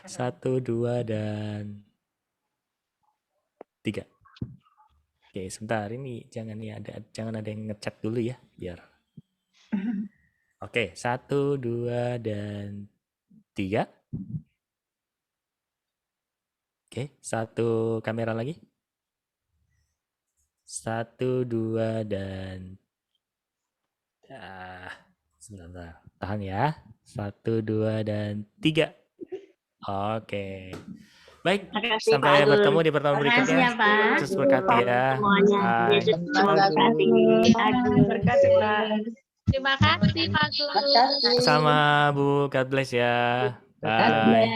1, 2, dan 3. Oke, sebentar ini jangan ada yang ngechat dulu ya, biar. Oke, 1, 2, dan 3. Oke, 1 kamera lagi. 1, 2, dan sebentar, tahan ya. 1, 2, dan 3. Oke. Baik, sampai bertemu di pertemuan berikutnya. ya, Pak. Yesus berkati ya. Bye. Berkati, Pak. Terima kasih, Pak Guru. Sama Bu, God bless ya. Bye.